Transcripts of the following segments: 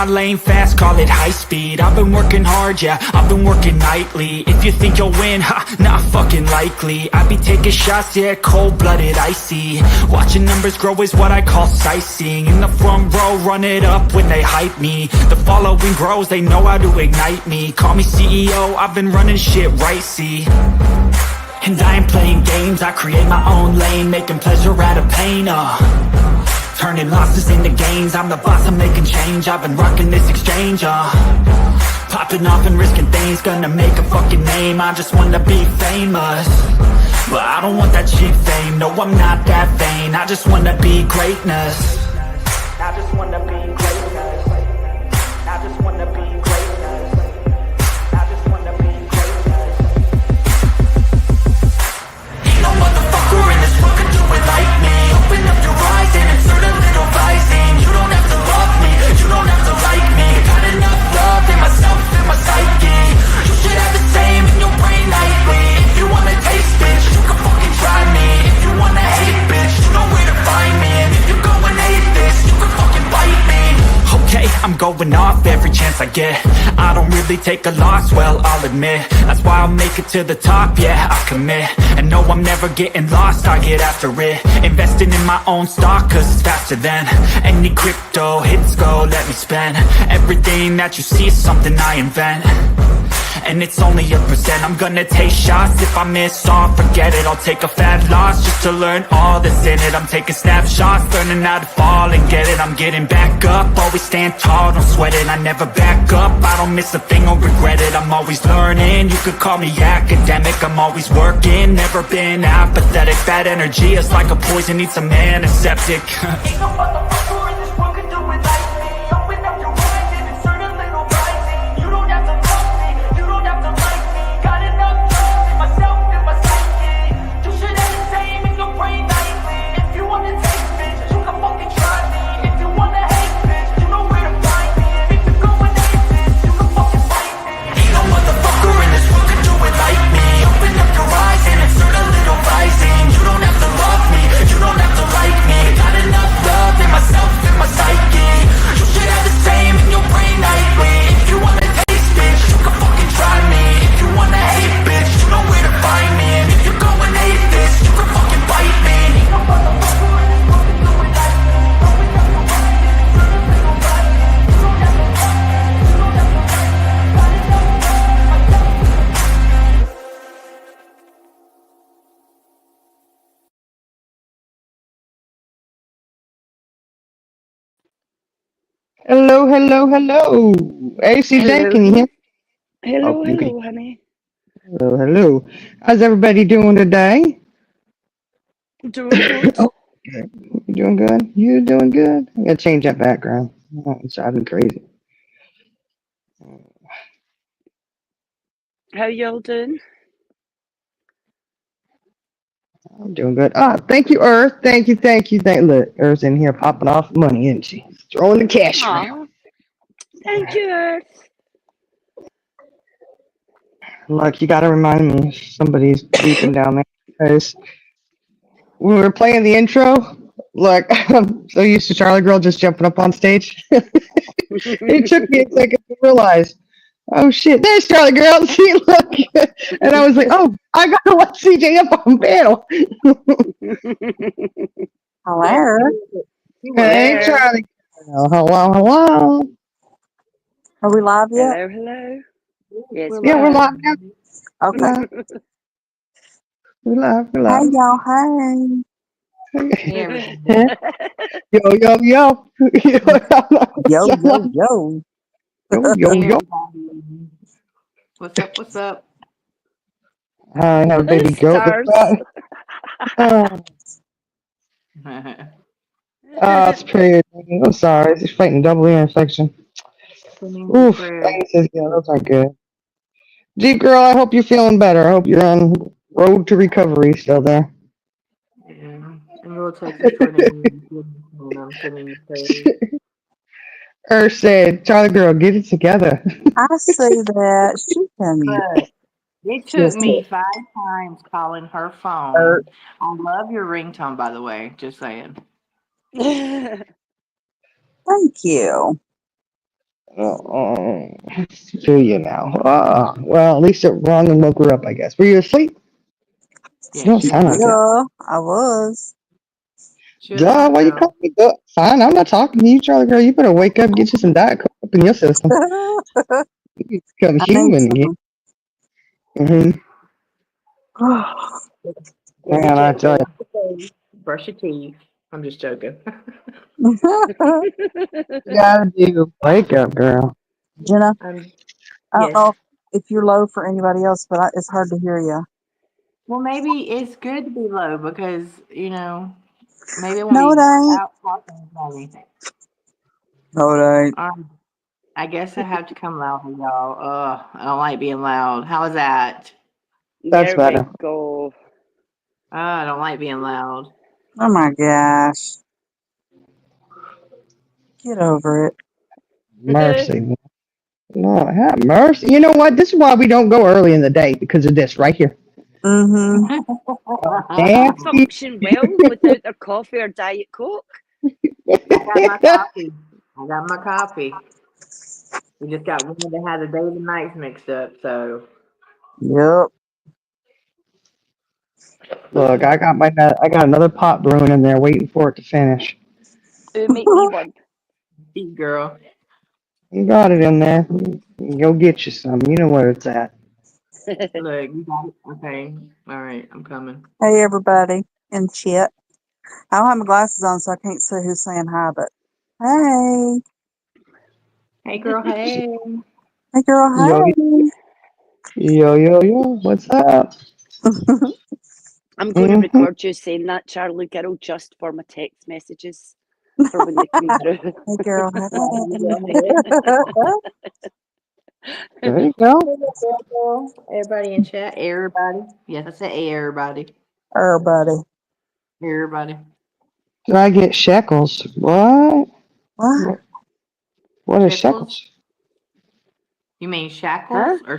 lane fast, call it high speed. I've been working hard, yeah, I've been working nightly. If you think you'll win, ha, not fucking likely. I be taking shots, yeah, cold-blooded, icy. Watching numbers grow is what I call sightseeing. In the front row, run it up when they hype me. The following grows, they know how to ignite me. Call me CEO, I've been running shit right, see. And I ain't playing games, I create my own lane, making pleasure out of pain, turning losses into gains, I'm the boss, I'm making change. I've been rocking this exchange, popping off and risking things, gonna make a fucking name. I just wanna be famous, but I don't want that cheap fame. No, I'm not that vain, I just wanna be greatness. I just wanna be greatness. I just wanna be greatness. I just wanna be greatness. Ain't no motherfucker in this world can do it like me. Open up your eyes and insert a little rising. You don't have to love me, you don't have to like me. Got enough love in myself, in my psyche. You should have the same in your brain nightly. If you wanna taste, bitch, you can fucking try me. If you wanna hate, bitch, you know where to find me. And if you're going hate this, you can fucking bite me. Okay, I'm going off every chance I get. I don't really take a loss, well, I'll admit. That's why I'll make it to the top, yeah, I commit. And no, I'm never getting lost, I get after it. Investing in my own stock, cause it's faster than any crypto hits go, let me spend. Everything that you see is something I invent, and it's only a percent. I'm gonna take shots, if I miss all, forget it. I'll take a fat loss just to learn all that's in it. I'm taking snapshots, learning how to fall and get it. I'm getting back up, always stand tall, don't sweat it. I never back up, I don't miss a thing or regret it. I'm always learning, you could call me academic. I'm always working, never been apathetic. Bad energy is like a poison, needs some antiseptic. Ain't no motherfucker in this world can do it like me. Open up your eyes and insert a little rising. You don't have to love me, you don't have to like me. Got enough love in myself, in my psyche. You should have the same in your brain nightly. If you wanna taste, bitch, you can fucking try me. If you wanna hate, bitch, you know where to find me. And if you're going hate this, you can fucking fight me. Ain't no motherfucker in this world can do it like me. Open up your eyes and insert a little rising. You don't have to love me, you don't have to like me. Got enough love in myself, in my psyche. You should have the same in your brain nightly. If you wanna taste, bitch, you can fucking try me. If you wanna hate, bitch, you know where to find me. And if you're going hate this, you can fucking bite me. Ain't no motherfucker in this world can do it like me. Open up your eyes and insert a little rising. You don't have to love me, you don't have to like me. Got enough love in myself, in my psyche. Hello, hello, hello. Hey, CJ, can you Hello. hear? Oh, Hello, you can. hello, honey. Hello, hello. How's everybody doing today? Doing good. Oh, you doing good? You doing good? I gotta change that background. Oh, it's driving me crazy. How y'all doing? I'm doing good. Ah, thank you, Earth. Thank you, thank you, thank. Look, Earth's in here popping off money, isn't she? Throwing the cash around. Aw, thank you, Earth. Look, you gotta remind me. Somebody's beeping down there because when we were playing the intro. Look, I'm so used to Charlie Girl just jumping up on stage. It took me a second to realize, oh shit, there's Charlie Girl. See, look. And I was like, oh, I gotta let CJ up on panel. Hello. Hey, Hello. Charlie Girl. Hello, hello. Are we live yet? Hello, hello. Yes, We're we Yeah, we're live. are. live now. We're Okay. live. We're live. We're Hey, live. y'all. Hey. Hey everybody. Yo, yo, yo. Yo, yo, yo. Yo, yo, Hey yo. everybody. What's up? What's up? I have a baby goat. Stars. Oh, it's pretty. I'm sorry. She's fighting double ear infection. Sending you Oof. prayers. Thanks. Yeah, those aren't good. G girl, I hope you're feeling better. I hope you're on road to recovery still there. Yeah. And little Texas tornado. I'm sending you prayers. Said, Charlie girl, get it together. I see that. She can But it took just me 5 times calling her Er, phone. I love your ringtone, by the way. Just saying. thank you. Oh, to you now. Well, at least it rung and woke her up, I guess. Were you asleep? You Yeah, don't she was sound like knocked it. out. Yeah, I was. She was Duh, knocked why you out. calling me duh? Fine, I'm not talking to you, Charlie girl. You better wake up and get you some Diet Coke up in your system. I You become need human again. some. hmm Go Man, get I your tell go you. get your face, brush your teeth. I'm just joking. You gotta do. Wake up, girl. Jenna, I'm I don't yes. know if you're low for anybody else, but it's hard to hear you. Well, maybe it's good to be low because maybe I won't No, it be ain't. out talking about anything. No, it ain't. I guess I have to come louder, y'all. I don't like being loud. How is that? That's There we better. go. I don't like being loud. Oh my gosh. Get over it. Mercy. Lord have mercy. You know what? This is why we don't go early in the day because of this right here. Mm-hmm. They Nancy. function well without their coffee or Diet Coke. I got my coffee. I got my coffee. We just got one that had the days and nights mixed up. So Yep. Look, I got another pot brewing in there waiting for it to finish. Make me one. eat, girl. You got it in there. Go get you some. You know where it's at. Look, you got it. Okay. All right. I'm coming. Hey, everybody in chat. I don't have my glasses on, so I can't see who's saying hi, but hey. Hey, girl. Hey. Hey, Yo, girl, yo. What's up? hey. I'm going to hmm record you saying that, Charlie girl, just for my text messages for when they come through. Hey, girl, You hey. go ahead. There you go. Everybody in chat. Everybody. Yes, I said everybody. Everybody. Everybody. Do I get shekels? What? What? What is Shekels. shekels? You mean Huh? shackles or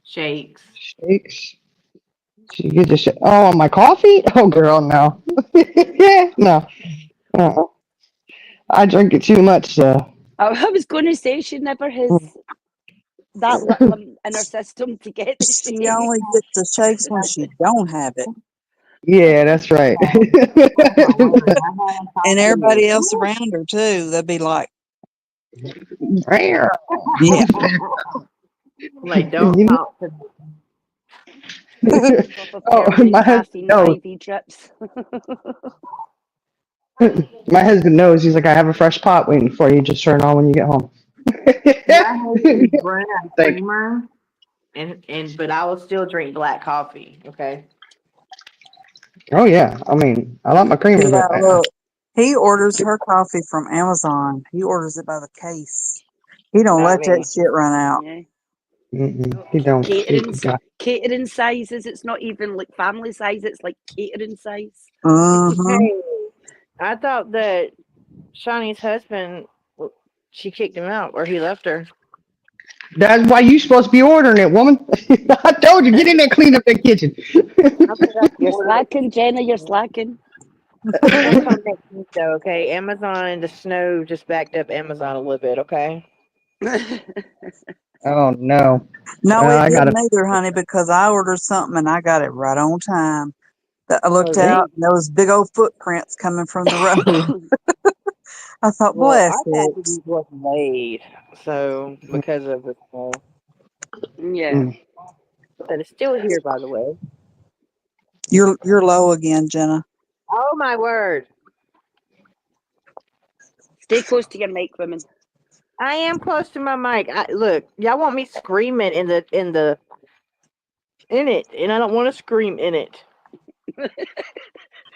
shakes? Shakes. You get the oh, my coffee? Oh, girl, no. No. Uh-uh. I drink it too much, so. I was going to say she never has that little in her system to get the She shake. only gets the shakes when she don't have it. Yeah, that's right. Oh my word! I had And coffee. everybody else around her, too. They'll be like, Rare. yeah. Like, don't You talk to Off of Oh, permanent my husband caffeine knows. IV drips. My husband knows. He's like, I have a fresh pot waiting for you. Just turn it on when you get home. my husband's brand Thank creamer, and but I will still drink black coffee. Okay. Oh yeah. I mean, I like my creamer, Yeah, but look. He orders her coffee from Amazon. He orders it by the case. He don't Not let that me. shit run out. Yeah. he don't. Catering, He got, catering sizes. It's not even like family size. It's like catering size. Mm-hmm. Hey, I thought that Shawnee's husband, she kicked him out, or he left her. that's why you supposed to be ordering it, woman. I told you, get in there, clean up that kitchen. I forgot to You're order it. slacking, Jenna. You're slacking. That's come next week, though. Okay, Amazon. The snow just backed up Amazon a little bit. Okay. Oh no. No, Well, it I got didn't to either, honey, because I ordered something and I got it right on time. I Oh, looked see. out see. and there was big old footprints coming from the road. I thought, Well, bless our it. package wasn't late, so because of the snow, Yeah. Mm. but it's still here, by the way. You're low again, Jenna. Oh my word! Stay close to your mic, women. I am close to my mic. Look, y'all want me screaming in it, and I don't want to scream in it.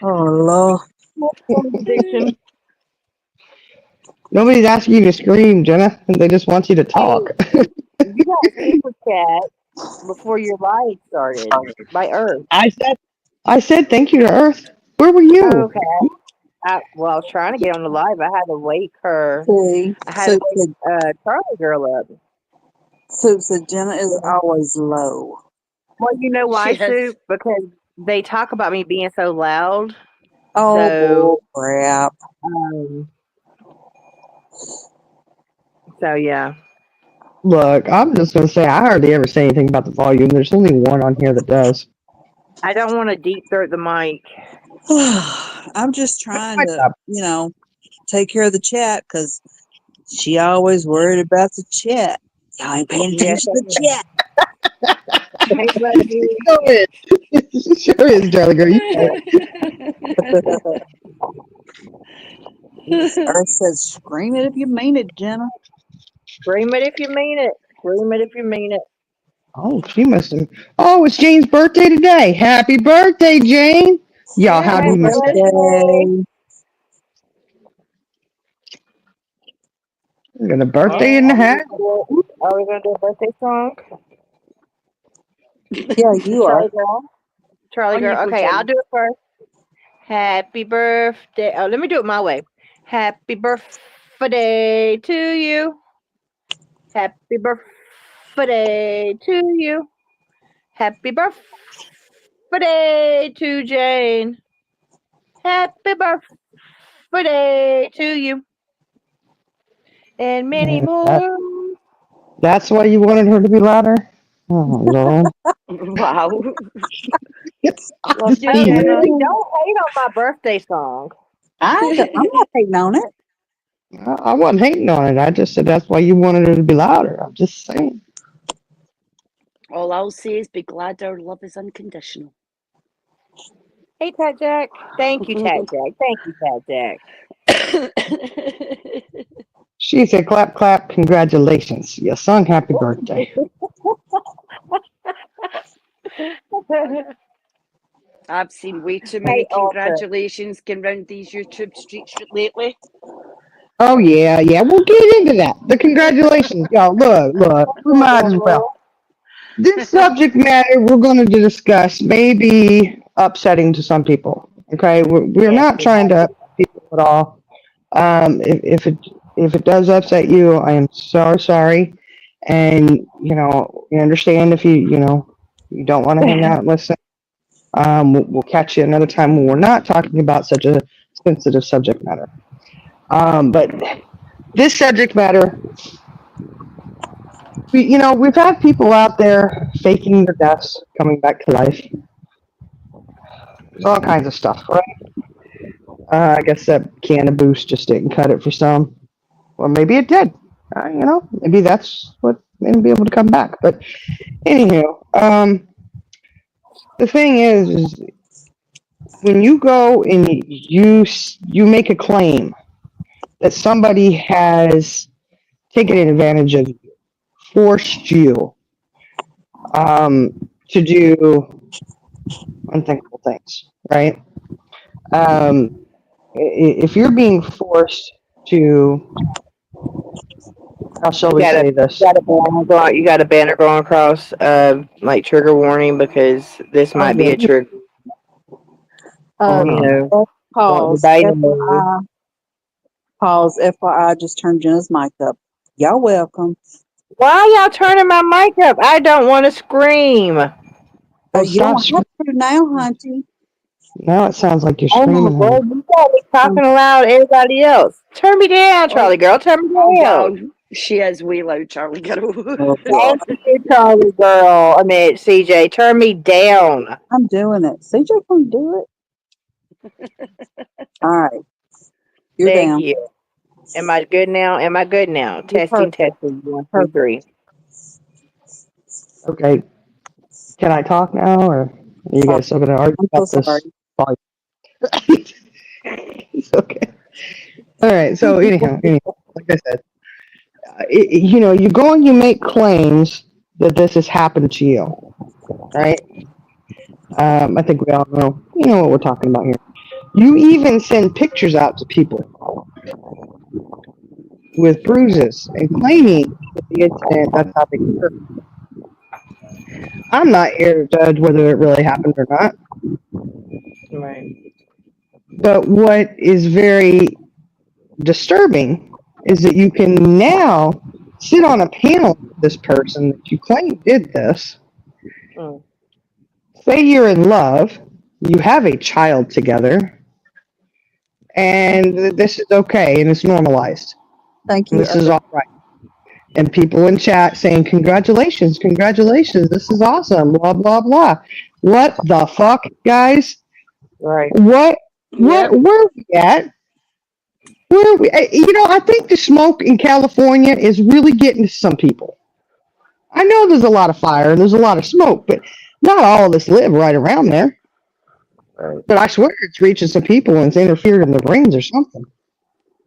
Oh Lord. Addiction. Nobody's asking you to scream, Jenna. They just want you to Hey, talk. you got super chat before your live started by Earth. I said, I said thank you to Earth. Where were you? Okay. Well, I was trying to get on the live. I had to wake her. See, I had to wake Charlie girl up. Soup said Jenna is always low. Well, you know why, She Sue? is. Because they talk about me being so loud. Oh So, bull crap. um, So yeah. Look, I'm just gonna say I hardly ever say anything about the volume. There's only one on here that does. I don't want to deep throat the mic. I'm just trying to, take care of the chat because she always worried about the chat. Y'all ain't paying Yes, attention to the chat. Thanks, lady. Sure is. Sure is, Charlie girl. You know it. Earth says, scream it if you mean it, Jenna. Scream it if you mean it. Scream it if you mean it. Oh, she must have. Oh, it's Jane's birthday today. Happy birthday, Jane. Y'all, Yeah, how do happy we miss it? birthday. We got a And birthday in the hat. are we gonna do a birthday song? Yeah, you are. Charlie girl. Charlie On you girl. go, Okay, I'll Jen. do it first. Happy birthday. Oh, let me do it my way. Happy birthday to you. Happy birthday to you. Happy birthday to Jane. Happy birthday to you. And many more. That's why you wanted her to be louder? Oh, Lord. Wow. It's Love you, teasing. Jenna. Hey, don't hate on my birthday song. I'm not hating on it. I wasn't hating on it. I just said that's why you wanted her to be louder. I'm just saying. All I'll say is be glad our love is unconditional. Hey, Tat Jack. Thank you, Tat Jack. Thank you, Tat Jack. She said, clap, clap, congratulations. You sung happy birthday. I've seen way too Hey, many Alter. congratulations going round these YouTube streets lately. Oh, yeah, yeah. We'll get into that. The congratulations. Y'all, look. We might as well. This subject matter we're going to discuss may be upsetting to some people. Okay? We're Yes, not trying to upset people at all. If it does upset you, I am so sorry. And, we understand if you don't want to hang out and listen. We'll catch you another time when we're not talking about such a sensitive subject matter. But this subject matter, we've had people out there faking their deaths, coming back to life. There's all kinds of stuff, right? I guess that can of boost just didn't cut it for some. Or maybe it did. Maybe that's what made him be able to come back. But anyhow, the thing is when you go and you make a claim that somebody has taken advantage of you, forced you to do unthinkable things, right? If you're being forced to, how shall we say this? You got a banner going across, like trigger warning because this might be a trigger. Oh, You no. know, Pause. FYI. Pause. FYI. Just turned Jenna's mic up. Y'all welcome. why y'all turning my mic up? I don't want to scream. Well, You don't stop. have to now, Hunty. Now it sounds like you're Oh my screaming. god, you got me talking aloud. Everybody else, turn me down, Charlie girl. Turn me Oh, down. down. She is way loud, Charlie girl. Oh, God. Thank you, Charlie girl. CJ, turn me down. I'm doing it. CJ can do it. All right. You're Thank down. you. Am I good now? Am I good now? You're Testing, perfect. testing. 1, 2, Perfect. 3. Okay. Can I talk now, or are you guys still going to argue I'm so about sorry. this? It's okay. All right. So anyhow, like I said, you go and you make claims that this has happened to you, right? I think we all know what we're talking about here. You even send pictures out to people with bruises and claiming that the incident, that's how they occurred. I'm not here to judge whether it really happened or not. Right. But what is very disturbing is that you can now sit on a panel with this person that you claim did this, Mm. say you're in love, you have a child together, and this is okay and it's normalized. Thank And you. this is all right. and people in chat saying, congratulations, congratulations, this is awesome, blah, blah, blah. What the fuck, guys? Right. Yep. Where are we at? Where are we? I think the smoke in California is really getting to some people. I know there's a lot of fire and there's a lot of smoke, but not all of us live right around there. Right. But I swear it's reaching some people and it's interfered in their brains or something.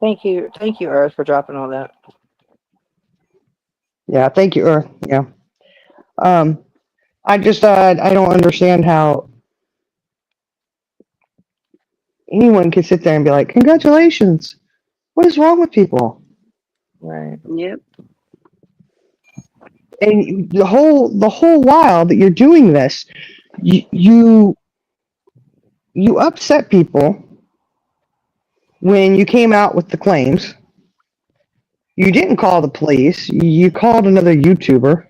Thank you, Earth, for dropping all that. Yeah, thank you, Earth. Yeah. Um, I just I don't understand how anyone can sit there and be like, congratulations. What is wrong with people? Right. Yep. And the whole while that you're doing this, you you upset people when you came out with the claims. You didn't call the police. You called another YouTuber,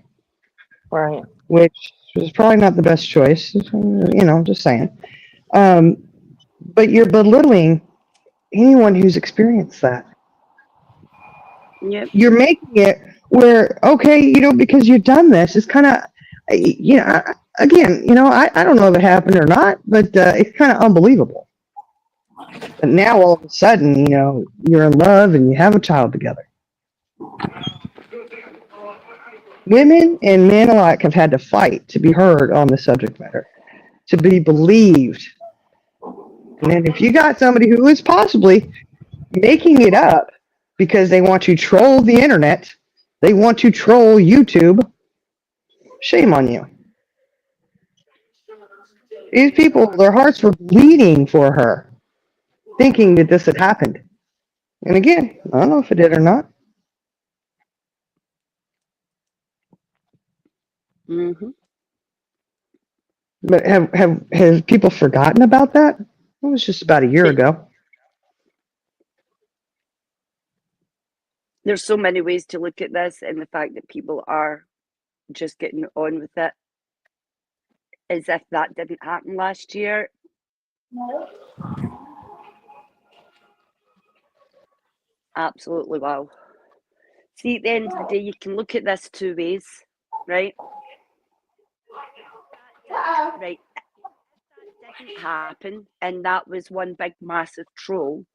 Right. which was probably not the best choice. Just saying. Um, but you're belittling anyone who's experienced that. Yep. You're making it where, okay, because you've done this, it's kind of, again, I don't know if it happened or not, but it's kind of unbelievable. But now all of a sudden, you're in love and you have a child together. Women and men alike have had to fight to be heard on the subject matter, to be believed. And then if you got somebody who is possibly making it up because they want to troll the internet, they want to troll YouTube, shame on you. These people, their hearts were bleeding for her, thinking that this had happened. And again, I don't know if it did or not. Hmm. But have people forgotten about that? It was just about a year ago. There's so many ways to look at this, and the fact that people are just getting on with it as if that didn't happen last year. Absolutely wow. See, at the end of the day, you can look at this two ways, right? Right. If that didn't happen and that was one big massive troll,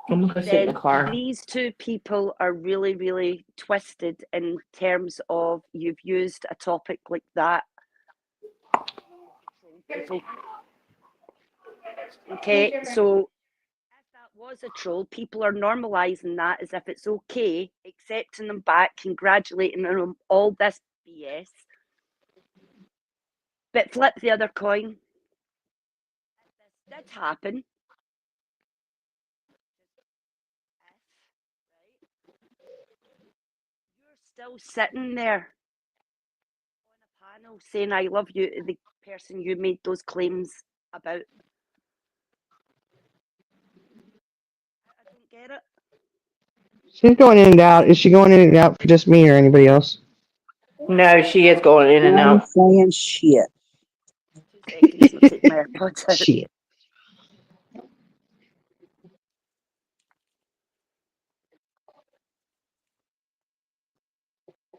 I'm gonna sit in the then car. these two people are really, really twisted in terms of you've used a topic like that. People. Okay, so if that was a troll, people are normalizing that as if it's okay, accepting them back, congratulating them, all this BS. But flip the other coin. If this did happen, you're still sitting there on a panel saying I love you to the person you made those claims about. I don't get it. She's going in and out. Is she going in and out for just me or anybody else? No, she is going in and I'm out. saying shit. 2 seconds, I'll take my AirPods out. Shit.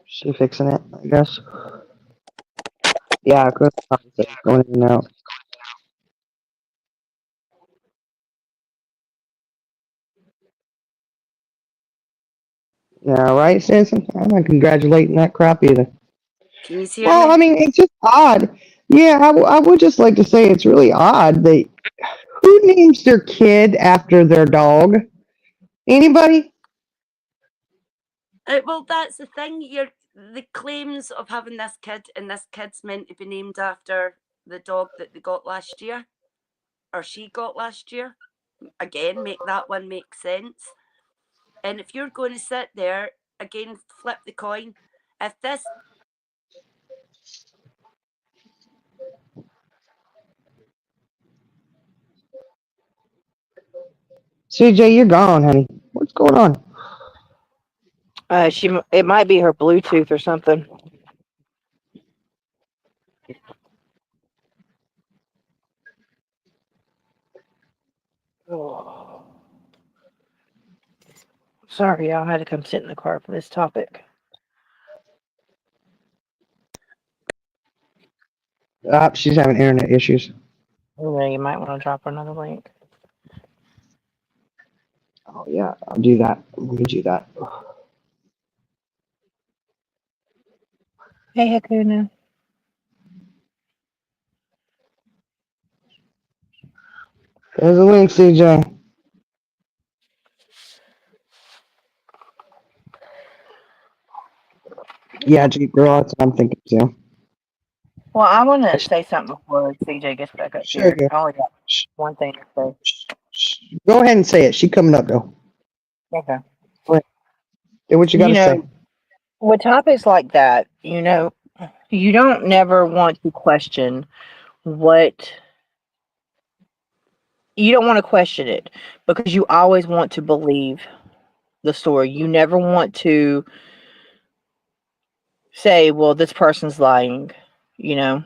She fixing it, I guess. Yeah, going in and out. Yeah, right, Stinson? I'm not congratulating that crap either. Can you hear Well, I me? mean, it's just odd. Yeah, I would just like to say it's really odd that who names their kid after their dog? Anybody? Well, that's the thing. The claims of having this kid and this kid's meant to be named after the dog that they got last year, or she got last year. Again, make that one make sense. And if you're going to sit there again, flip the coin. If this CJ, you're gone, honey. What's going on? It might be her Bluetooth or something. Oh. Sorry, y'all. I had to come sit in the car for this topic. She's having internet issues. You might want to drop her another link. Oh yeah, I'll do that. Let me do that. Hey, Hakuna. There's a link, CJ. Yeah, Jeep girl. That's what I'm thinking too. Well, I want to say something before CJ gets back up Sure. here. I only got Shh, one thing to say. Go ahead and say it. She coming up though. Okay. Go ahead. Say what you got You to say. know, with topics like that, you don't never want to question what you don't want to question it because you always want to believe the story. You never want to say, well, this person's lying, you know,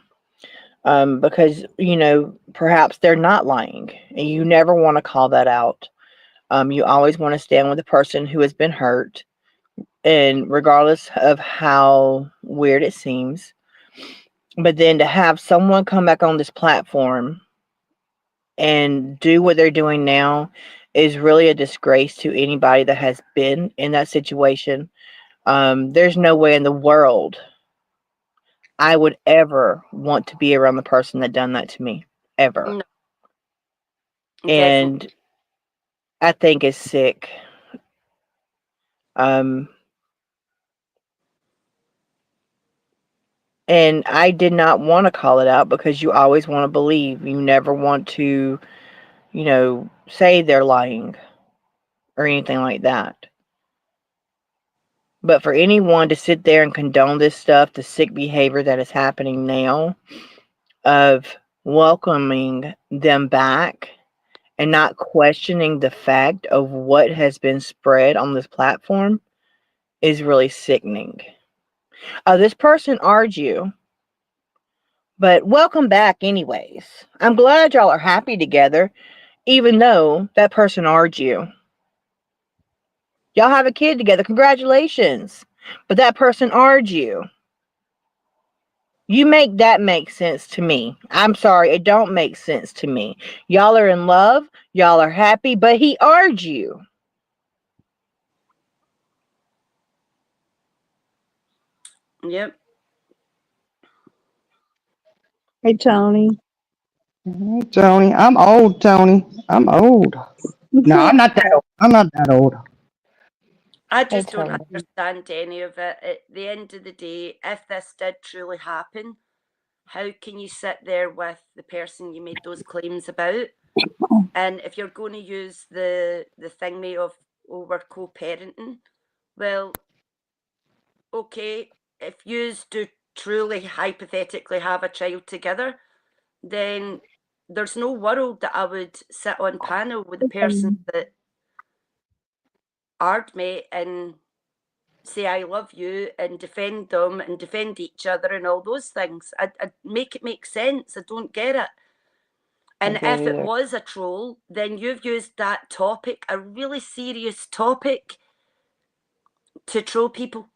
because, perhaps they're not lying. And you never want to call that out. You always want to stand with the person who has been hurt. And regardless of how weird it seems, but then to have someone come back on this platform and do what they're doing now is really a disgrace to anybody that has been in that situation. There's no way in the world I would ever want to be around the person that done that to me, ever. No, definitely. And I think it's sick. Um, and I did not want to call it out because you always want to believe. You never want to, say they're lying or anything like that. But for anyone to sit there and condone this stuff, the sick behavior that is happening now, of welcoming them back and not questioning the fact of what has been spread on this platform, is really sickening. This person argued you, but welcome back anyways. I'm glad y'all are happy together, even though that person argued you. Y'all have a kid together, congratulations. But that person argued you. You make that make sense to me. I'm sorry, it don't make sense to me. Y'all are in love, y'all are happy, but he argued you. Yep. Hey, Tony. Tony, I'm old. Tony, I'm old. No, I'm not that old. I'm not that old. I Hey, just don't Tony. understand any of it. At the end of the day, if this did truly happen, how can you sit there with the person you made those claims about? And if you're going to use the thingy of, oh, we're co-parenting, well, okay, if you do truly hypothetically have a child together, then there's no world that I would sit on panel with the person that argued me and say I love you and defend them and defend each other and all those things. I make it make sense. I don't get it. And Okay, if it either. was a troll, then you've used that topic, a really serious topic, to troll people.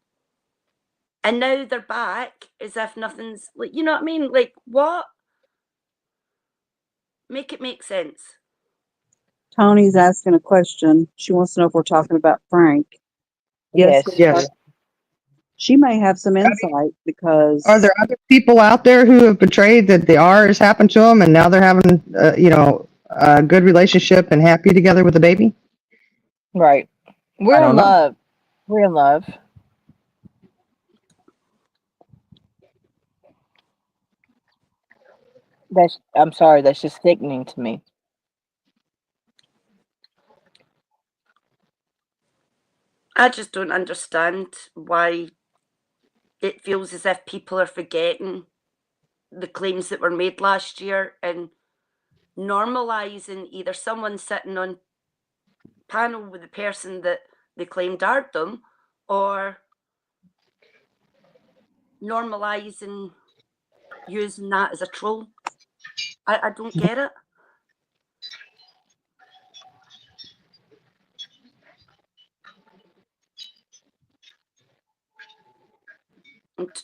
And now they're back as if nothing's like, you know what I mean? Like, what? Make it make sense. Tony's asking a question. She wants to know if we're talking about Frank. Yes, Yes, we Yes. are. She may have some insight Are because there other people out there who have betrayed that the R has happened to them, and now they're having, a good relationship and happy together with a baby? right. I We're in don't know. love. We're in love. I'm sorry, that's just sickening to me. I just don't understand why it feels as if people are forgetting the claims that were made last year and normalizing either someone sitting on panel with the person that they claimed are them, or normalizing using that as a troll. I don't get it.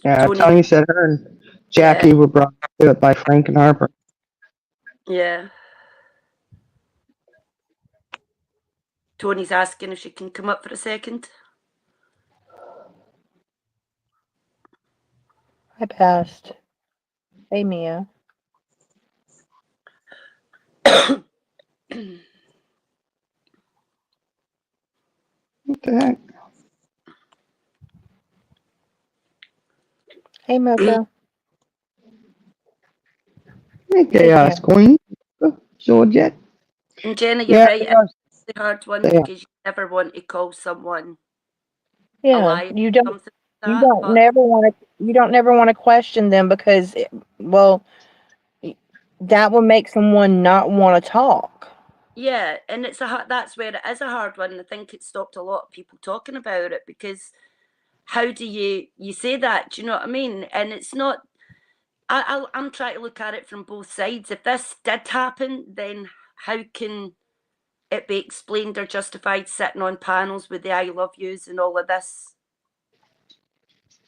Yeah, Tony, Tony said her and Jackie were brought to it by Frank and Harper. Yeah. Tony's asking if she can come up for a second. I passed. Hey, Mia. What the heck? Hey, Mocha. Hey, Chaos Queen. Georgette. And Jenna, you're Yeah, right. It's a hard one they are. because you never want to call someone a Yeah, liar you or don't. something You like that. don't But never want to. You don't never want to question them because, well, that would make someone not want to talk. yeah, and that's where it is a hard one. I think it stopped a lot of people talking about it because how do you say that? Do you know what I mean? And it's not. I'm trying to look at it from both sides. If this did happen, then how can it be explained or justified sitting on panels with the I love yous and all of this?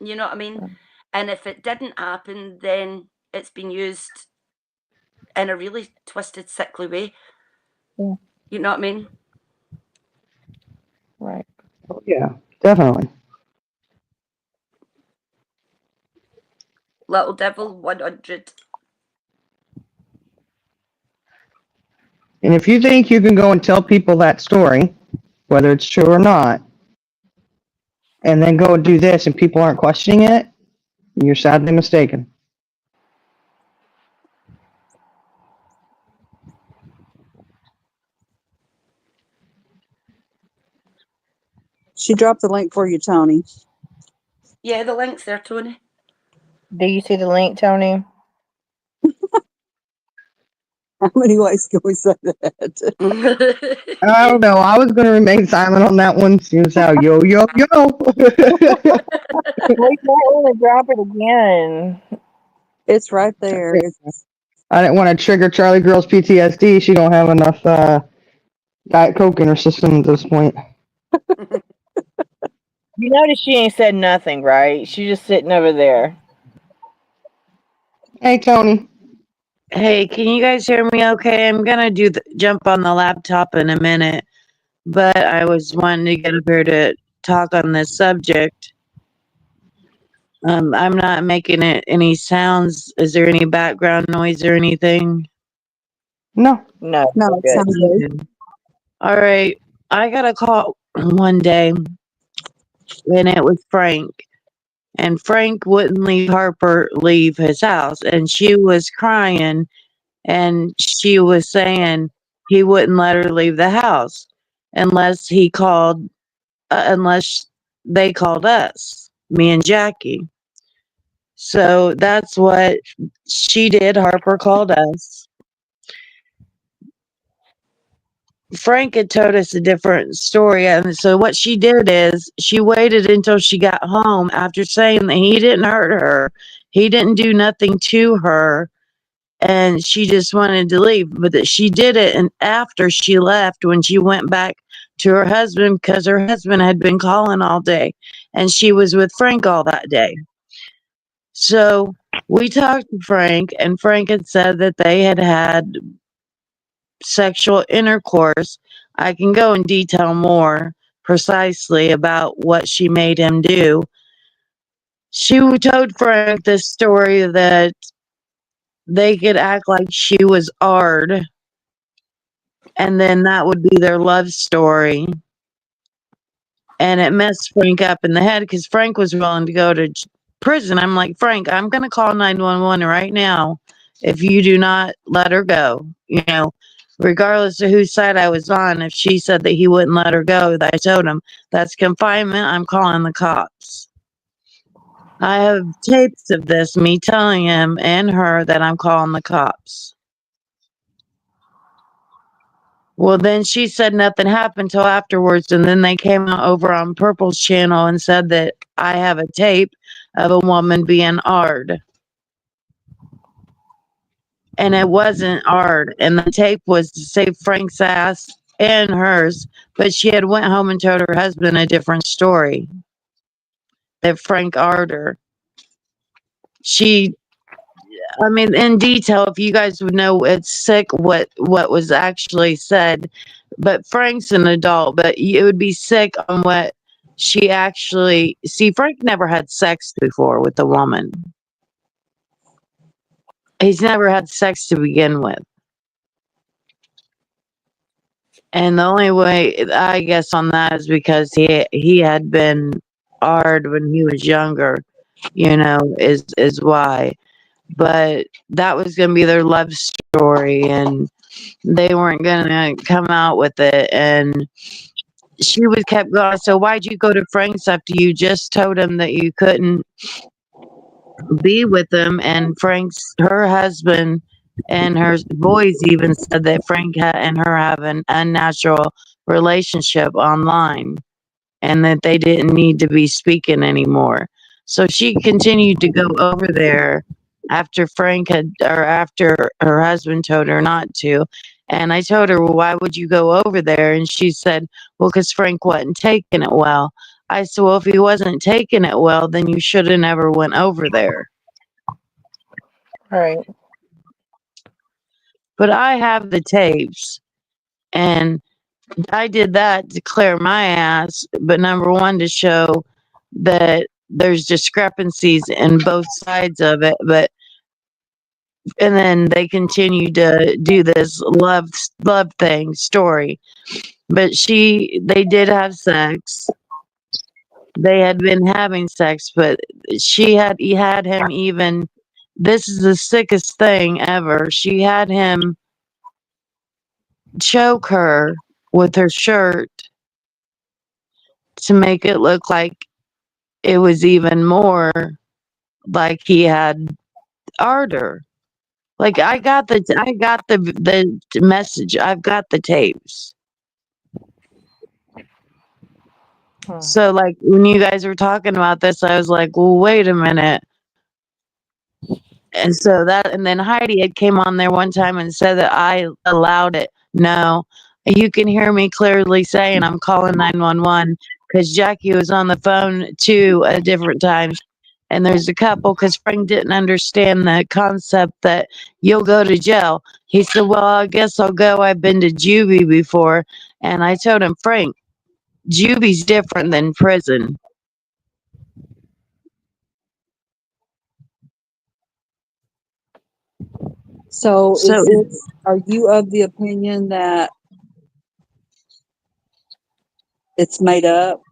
You know what I mean? And if it didn't happen, then it's been used in a really twisted, sickly way. Yeah. You know what I mean? Right. Oh, yeah, definitely. Little Devil 100. And if you think you can go and tell people that story, whether it's true or not, and then go and do this and people aren't questioning it, you're sadly mistaken. She dropped the link for you, Tony. Yeah, the link's there, Tony. Do you see the link, Tony? How many ways can we say that? I don't know. I was going to remain silent on that one. Seeing as how yo. We might want to drop it again. It's right there. It's, I didn't want to trigger Charlie Girl's PTSD. She don't have enough Diet Coke in her system at this point. You notice she ain't said nothing, right? She's just sitting over there. Hey, Tony. Hey, can you guys hear me okay? I'm gonna jump on the laptop in a minute, but I was wanting to get up here to talk on this subject. I'm not making it any sounds. Is there any background noise or anything? No. No, no, we're it good. sounds good. All right. I got a call one day, and it was Frank. And Frank wouldn't leave his house, and she was crying, and she was saying he wouldn't let her leave the house unless unless they called us, me and Jackie. So that's what she did. Harper called us. Frank had told us a different story. And so what she did is she waited until she got home after saying that he didn't hurt her. He didn't do nothing to her. And she just wanted to leave. But that she did it. And after she left, when she went back to her husband, because her husband had been calling all day and she was with Frank all that day. So we talked to Frank, and Frank had said that they had had sexual intercourse. I can go in detail more precisely about what she made him do. She told Frank this story that they could act like she was Ard, and then that would be their love story. And it messed Frank up in the head because Frank was willing to go to prison. I'm like, Frank, I'm going to call 911 right now if you do not let her go. You know, regardless of whose side I was on, if she said that he wouldn't let her go, I told him that's confinement. I'm calling the cops. I have tapes of this, me telling him and her that I'm calling the cops. Well, then she said nothing happened till afterwards, and then they came out over on Purple's channel and said that I have a tape of a woman being Ard. And it wasn't Ard, and the tape was to save Frank's ass and hers, but she had went home and told her husband a different story. That Frank Ard her. She I mean, in detail, if you guys would know, it's sick what was actually said. But Frank's an adult, but it would be sick on what she actually. See, Frank never had sex before with a woman. He's never had sex to begin with. And the only way I guess on that is because he had been hard when he was younger, is why. But that was gonna be their love story, and they weren't gonna come out with it. And she was kept going. So why'd you go to Frank's after you just told him that you couldn't be with him? And her husband and her boys even said that Frank and her have an unnatural relationship online and that they didn't need to be speaking anymore. So she continued to go over there after after her husband told her not to. And I told her, well, why would you go over there? And she said, well, because Frank wasn't taking it well. I said, well, if he wasn't taking it well, then you should have never went over there. Right. But I have the tapes, and I did that to clear my ass. But number one, to show that there's discrepancies in both sides of it. And then they continue to do this love thing story. But they did have sex. They had been having sex, but he had him even. This is the sickest thing ever. She had him choke her with her shirt to make it look like it was even more like he had ardor. Like I got the message. I've got the tapes. So like when you guys were talking about this, I was like, well, wait a minute. And then Heidi had came on there one time and said that I allowed it. No, you can hear me clearly saying I'm calling 911 because Jackie was on the phone too at different times. And there's a couple because Frank didn't understand the concept that you'll go to jail. He said, well, I guess I'll go. I've been to juvie before. And I told him, Frank, juvie's different than prison. So, So are you of the opinion that it's made up?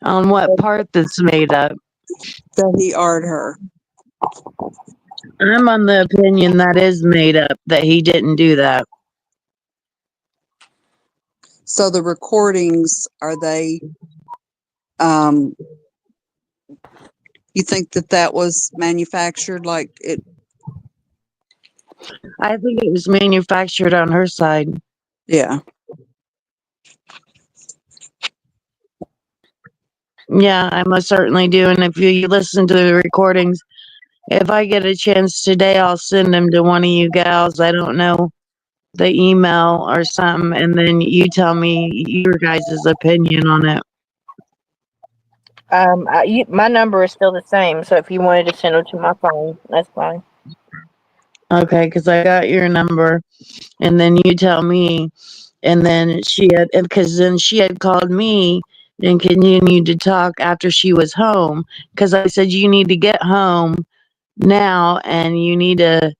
on what part that's made up? That he ard her. I'm on the opinion that is made up, that he didn't do that. So the recordings, are they, you think that was manufactured like it? I think it was manufactured on her side. Yeah. Yeah, I most certainly do. And if you listen to the recordings, if I get a chance today, I'll send them to one of you gals. I don't know the email or something, and then you tell me your guys' opinion on it. My number is still the same, so if you wanted to send it to my phone, that's fine. Okay, because I got your number, and then you tell me, and then because then she had called me and continued to talk after she was home, because I said you need to get home now, and you need to,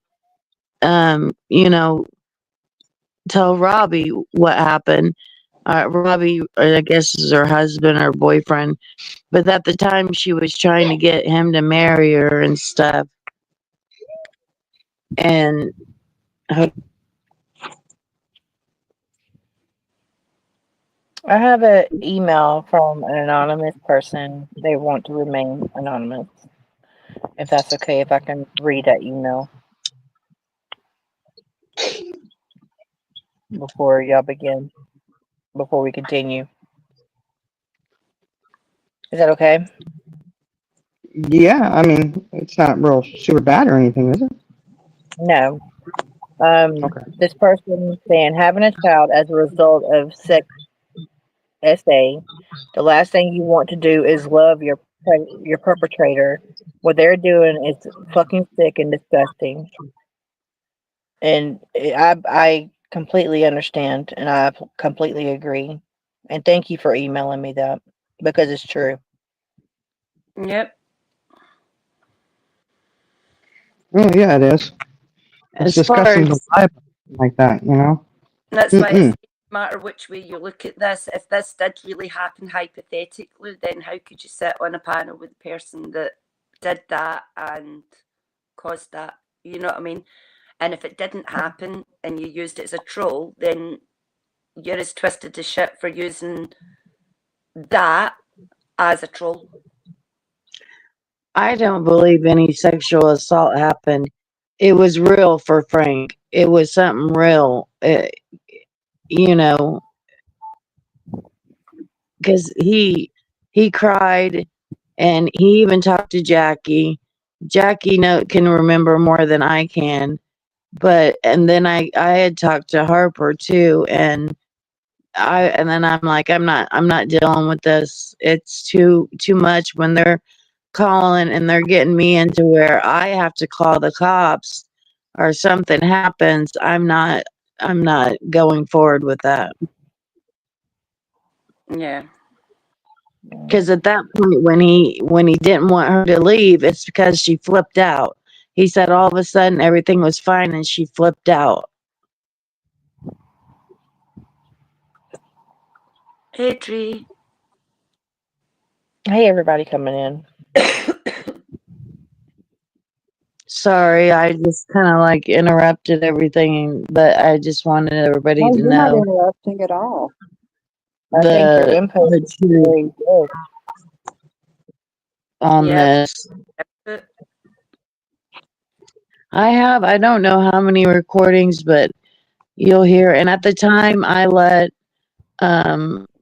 tell Robbie what happened. Robbie, I guess, is her husband or boyfriend, but at the time she was trying to get him to marry her and stuff. And I have an email from an anonymous person. They want to remain anonymous. If that's okay, if I can read that email before we continue. Is that okay? Yeah, I mean, it's not real super bad or anything, is it? No. Okay. This person saying having a child as a result of sex SA, the last thing you want to do is love your your perpetrator, what they're doing is fucking sick and disgusting. And I completely understand, and I completely agree. And thank you for emailing me that, because it's true. Yep. Oh yeah, it is. It's As far disgusting to as lie about something like that, you know. That's why Mm-mm. it's no matter which way you look at this, if this did really happen hypothetically, then how could you sit on a panel with the person that did that and caused that? You know what I mean? And if it didn't happen and you used it as a troll, then you're as twisted as shit for using that as a troll. I don't believe any sexual assault happened. It was real for Frank. It was something real. You know, because he cried, and he even talked to Jackie. Jackie can remember more than I can, but and then I had talked to Harper too, and then I'm like, I'm not dealing with this. It's too much when they're calling and they're getting me into where I have to call the cops or something happens. I'm not going forward with that. Yeah. Because at that point, when he didn't want her to leave, it's because she flipped out. He said all of a sudden everything was fine and she flipped out. Hey, Tree. Hey, everybody coming in. Sorry, I just kind of like interrupted everything, but I just wanted everybody No, to you're not know interrupting at all. I think your the input the is truth very good. on Yep. this. I don't know how many recordings, but you'll hear. And at the time, I let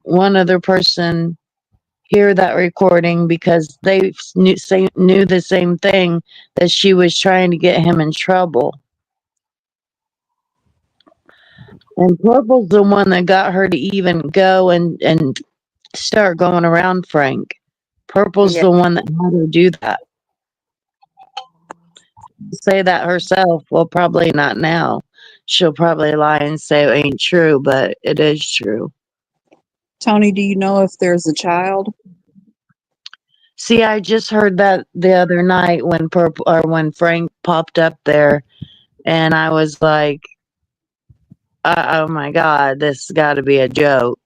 one other person hear that recording because they knew the same thing, that she was trying to get him in trouble. And Purple's the one that got her to even go and start going around Frank. Purple's Yeah. the one that had her do that. Say that herself. Well, probably not now. She'll probably lie and say it ain't true, but it is true. Tony, do you know if there's a child? See, I just heard that the other night when Frank popped up there, and I was like, oh my God, this got to be a joke.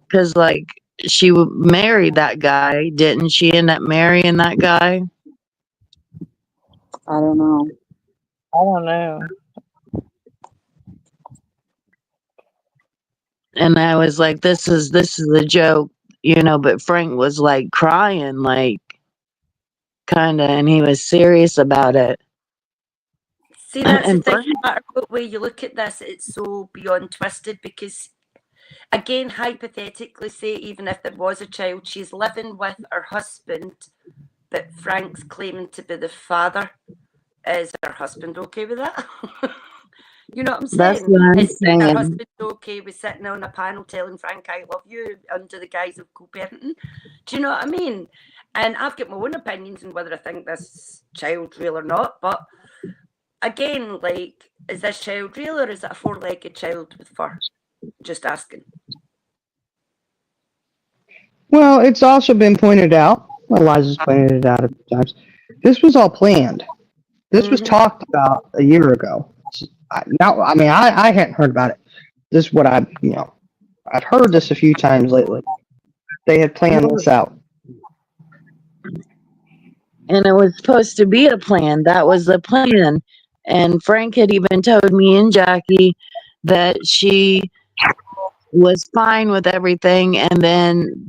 Because, like, she married that guy. Didn't she end up marrying that guy? I don't know. I don't know. And I was like, this is a joke, but Frank was like crying, like, kind of, and he was serious about it. See, that's the And thing. Frank, No matter what way you look at this, it's so beyond twisted because, again, hypothetically, say even if there was a child, she's living with her husband, but Frank's claiming to be the father. Is her husband okay with that? You know what I'm that's saying? what I'm Is her saying. husband okay with sitting on a panel telling Frank I love you under the guise of co-parenting? Do you know what I mean? And I've got my own opinions on whether I think this child real or not, but again, like, is this child real or is it a four-legged child with fur? Just asking. Well, it's also been pointed out. Eliza's pointed it out a few times. This was all planned. This was talked about a year ago. I hadn't heard about it. This is what I've heard this a few times lately. They had planned this out. And it was supposed to be a plan. That was the plan. And Frank had even told me and Jackie that she was fine with everything, and then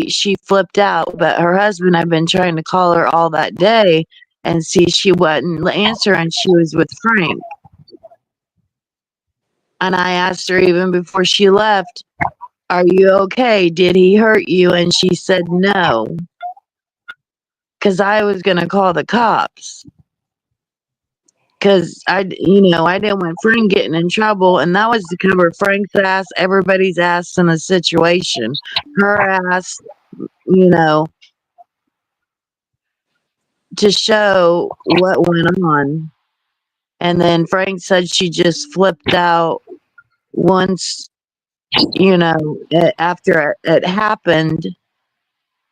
she flipped out. But her husband, I've been trying to call her all that day, and see, she wouldn't answer, and she was with Frank. And I asked her even before she left, are you okay? Did he hurt you? And she said no, because I was going to call the cops. Because I didn't want Frank getting in trouble, and that was to cover Frank's ass, everybody's ass in the situation, her ass, you know, to show what went on. And then Frank said she just flipped out once, after it happened,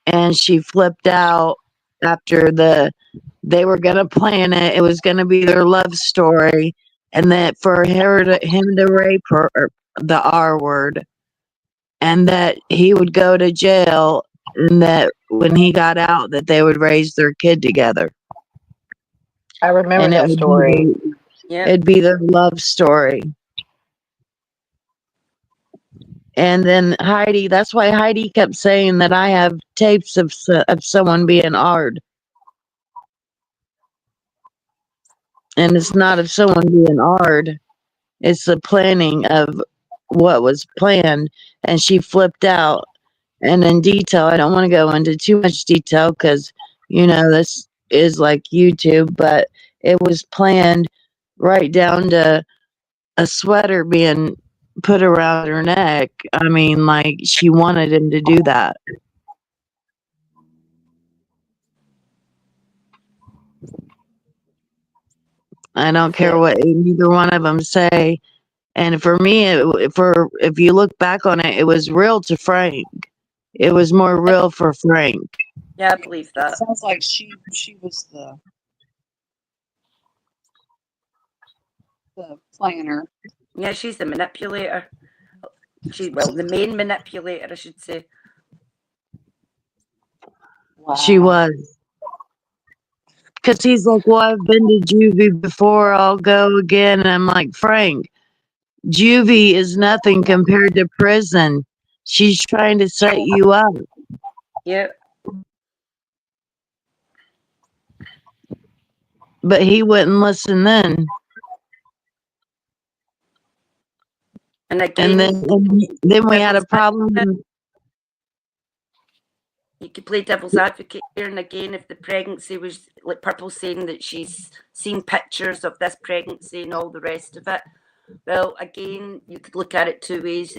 and she flipped out after they were gonna plan it. It was gonna be their love story, and that for him to rape her, or the R word, and that he would go to jail, and that when he got out, that they would raise their kid together, I remember and that story. Yeah. it'd be their love story. And then Heidi, that's why Heidi kept saying that I have tapes of someone being hard. And it's not of someone being hard. It's the planning of what was planned. And she flipped out. And in detail, I don't want to go into too much detail because, this is like YouTube, but it was planned right down to a sweater being put around her neck. I mean, like, she wanted him to do that. I don't care what neither one of them say. And for me, if you look back on it, it was real to Frank. It was more real for Frank. Yeah, I believe that. Sounds like she was the planner. Yeah, she's the manipulator. The main manipulator, I should say. Wow. She was. Because he's like, well, I've been to juvie before. I'll go again. And I'm like, Frank, juvie is nothing compared to prison. She's trying to set you up. Yeah. But he wouldn't listen then. And again, And then we had a problem. You could play devil's advocate here, and again, if the pregnancy was like Purple saying that she's seen pictures of this pregnancy and all the rest of it, well, again, you could look at it two ways.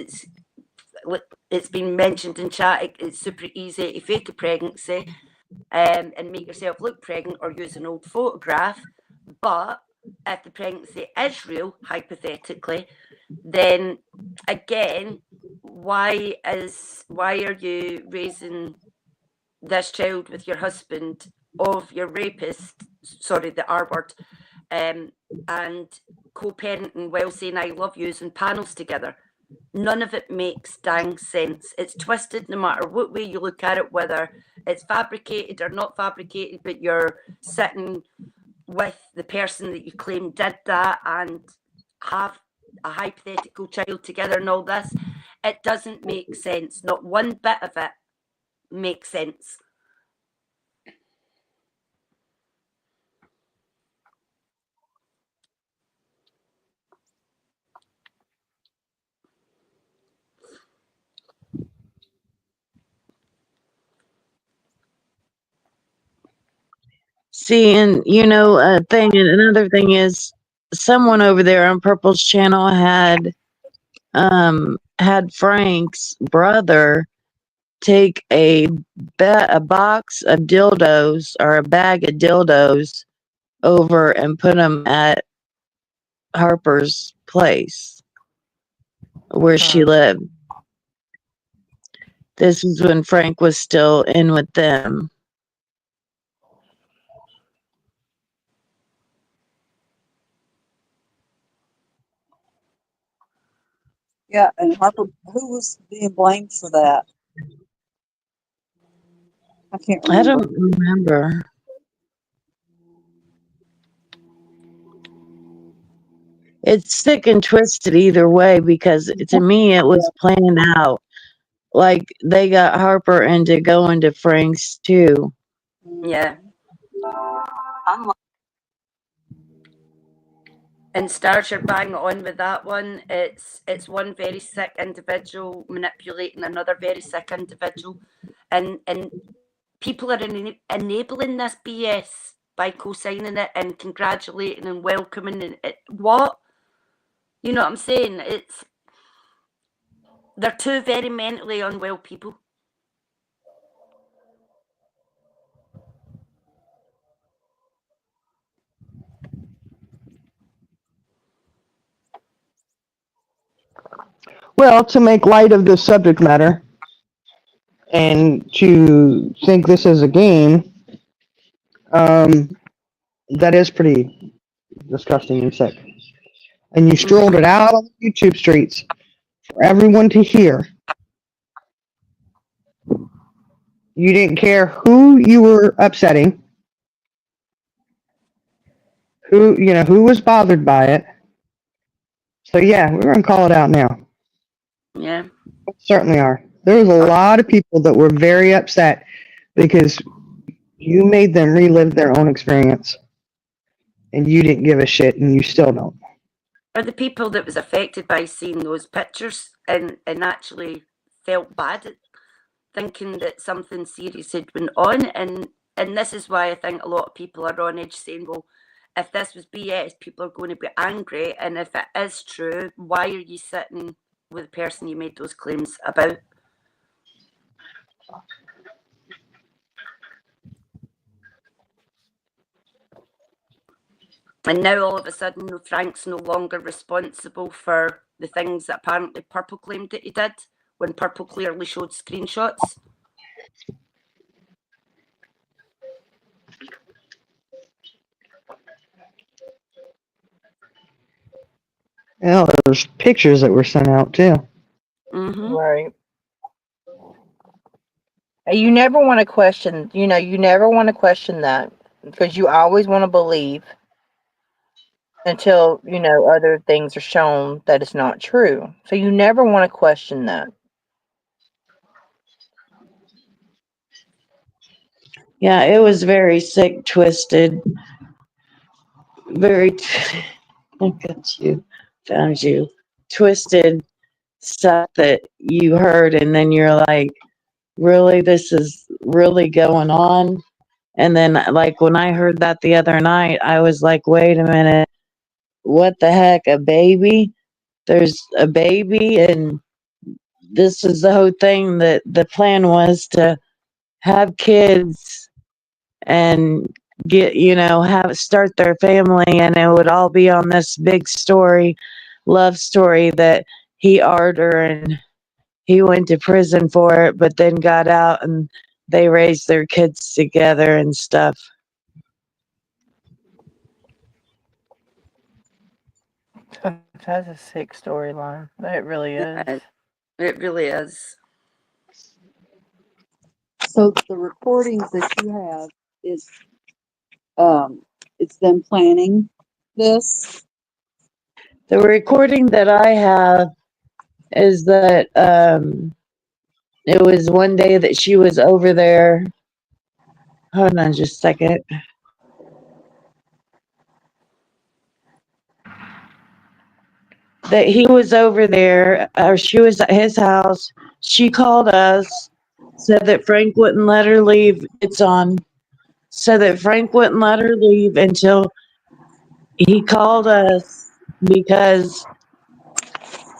It's been mentioned in chat. It's super easy to fake a pregnancy and make yourself look pregnant or use an old photograph. But if the pregnancy is real, hypothetically, then again, why are you raising this child with your husband of your rapist, sorry, the R word, and co-parenting while saying I love yous and panels together? None of it makes dang sense. It's twisted no matter what way you look at it, whether it's fabricated or not fabricated, but you're sitting with the person that you claim did that and have a hypothetical child together and all this. It doesn't make sense. Not one bit of it makes sense. See, and another thing is, someone over there on Purple's channel had Frank's brother take a box of dildos or a bag of dildos over and put them at Harper's place where she lived. This is when Frank was still in with them. Yeah, and Harper, who was being blamed for that? I can't remember. I don't remember. It's sick and twisted either way, because to me it was planned out. Like, they got Harper into going to Frank's too. Yeah. And Stars, you're bang on with that one. It's one very sick individual manipulating another very sick individual, and people are enabling this BS by co-signing it and congratulating and welcoming it. What? You know what I'm saying? They're two very mentally unwell people. Well, to make light of the subject matter and to think this is a game, um, that is pretty disgusting and sick. And you strolled it out on the YouTube streets for everyone to hear. You didn't care who you were upsetting, who was bothered by it. So yeah, we're gonna call it out now. Yeah. Certainly are. There was a lot of people that were very upset because you made them relive their own experience, and you didn't give a shit, and you still don't. Or the people that was affected by seeing those pictures and actually felt bad, thinking that something serious had been on, and this is why I think a lot of people are on edge saying, well, if this was BS, people are going to be angry, and if it is true, why are you sitting with the person you made those claims about? And now all of a sudden, Frank's no longer responsible for the things that apparently Purple claimed that he did, when Purple clearly showed screenshots. There's pictures that were sent out too. Mm-hmm. Right. You never want to question, you never want to question that because you always want to believe until, other things are shown that it's not true. So you never want to question that. Yeah, it was very sick, twisted, very. I got you, found you, twisted stuff that you heard, and then you're like, really, this is really going on. And then, like, when I heard that the other night, I was like, wait a minute, what the heck, a baby? There's a baby, and this is the whole thing, that the plan was to have kids and get, have start their family, and it would all be on this big story, love story, that he art her and he went to prison for it, but then got out and they raised their kids together and stuff. That's a sick storyline. It really is. It really is. So the recordings that you have is it's them planning this. The recording that I have is that it was one day that she was over there. Hold on just a second. That he was over there, or she was at his house. She called us, said that Frank wouldn't let her leave. It's on. Said that Frank wouldn't let her leave until he called us, because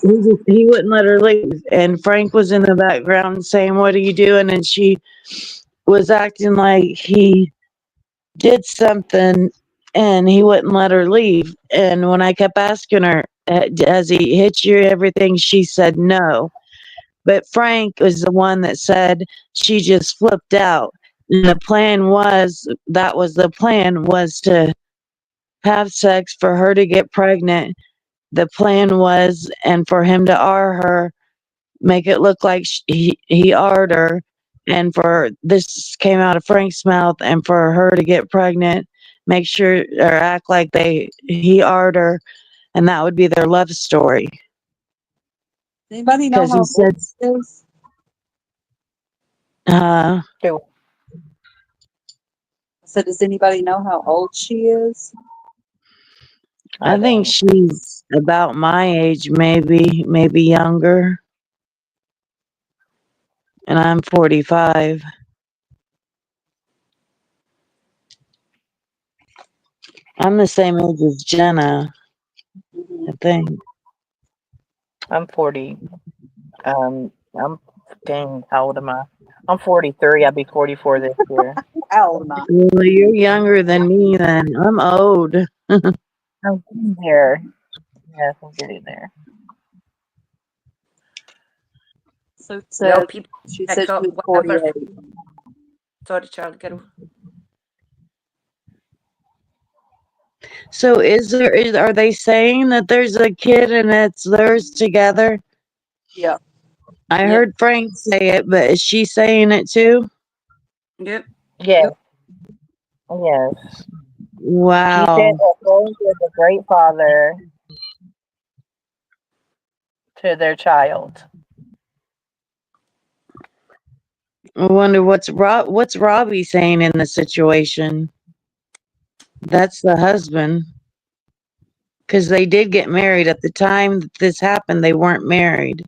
he wouldn't let her leave. And Frank was in the background saying, "What are you doing?" And she was acting like he did something and he wouldn't let her leave. And when I kept asking her, has he hit you, everything, she said no. But Frank was the one that said she just flipped out. And the plan was, that was the plan, was to have sex, for her to get pregnant. The plan was, and for him to R her, make it look like he R'd her, and for this came out of Frank's mouth, and for her to get pregnant, make sure or act like he R'd her, and that would be their love story. Does anybody know Because he how said, old she is? So, So does anybody know how old she is? I think she's about my age, maybe younger. And I'm 45. I'm the same age as Jenna, I think. I'm 40. I'm dang, how old am I? I'm 43. I'll be 44 this year. How old am I? Well, you're younger than me then. I'm old. I'm getting there. Yes, I'm getting there. So Well, said people she pick said she up was whatever. 48. Sorry, Charlie, girl. So are they saying that there's a kid and it's theirs together? Yeah. I Yep. heard Frank say it, but is she saying it too? Yep. Yes. Yes. She said Wow. that Frank is a great father to their child. I wonder what's Robbie saying in the situation. That's the husband. Because they did get married. At the time that this happened, they weren't married.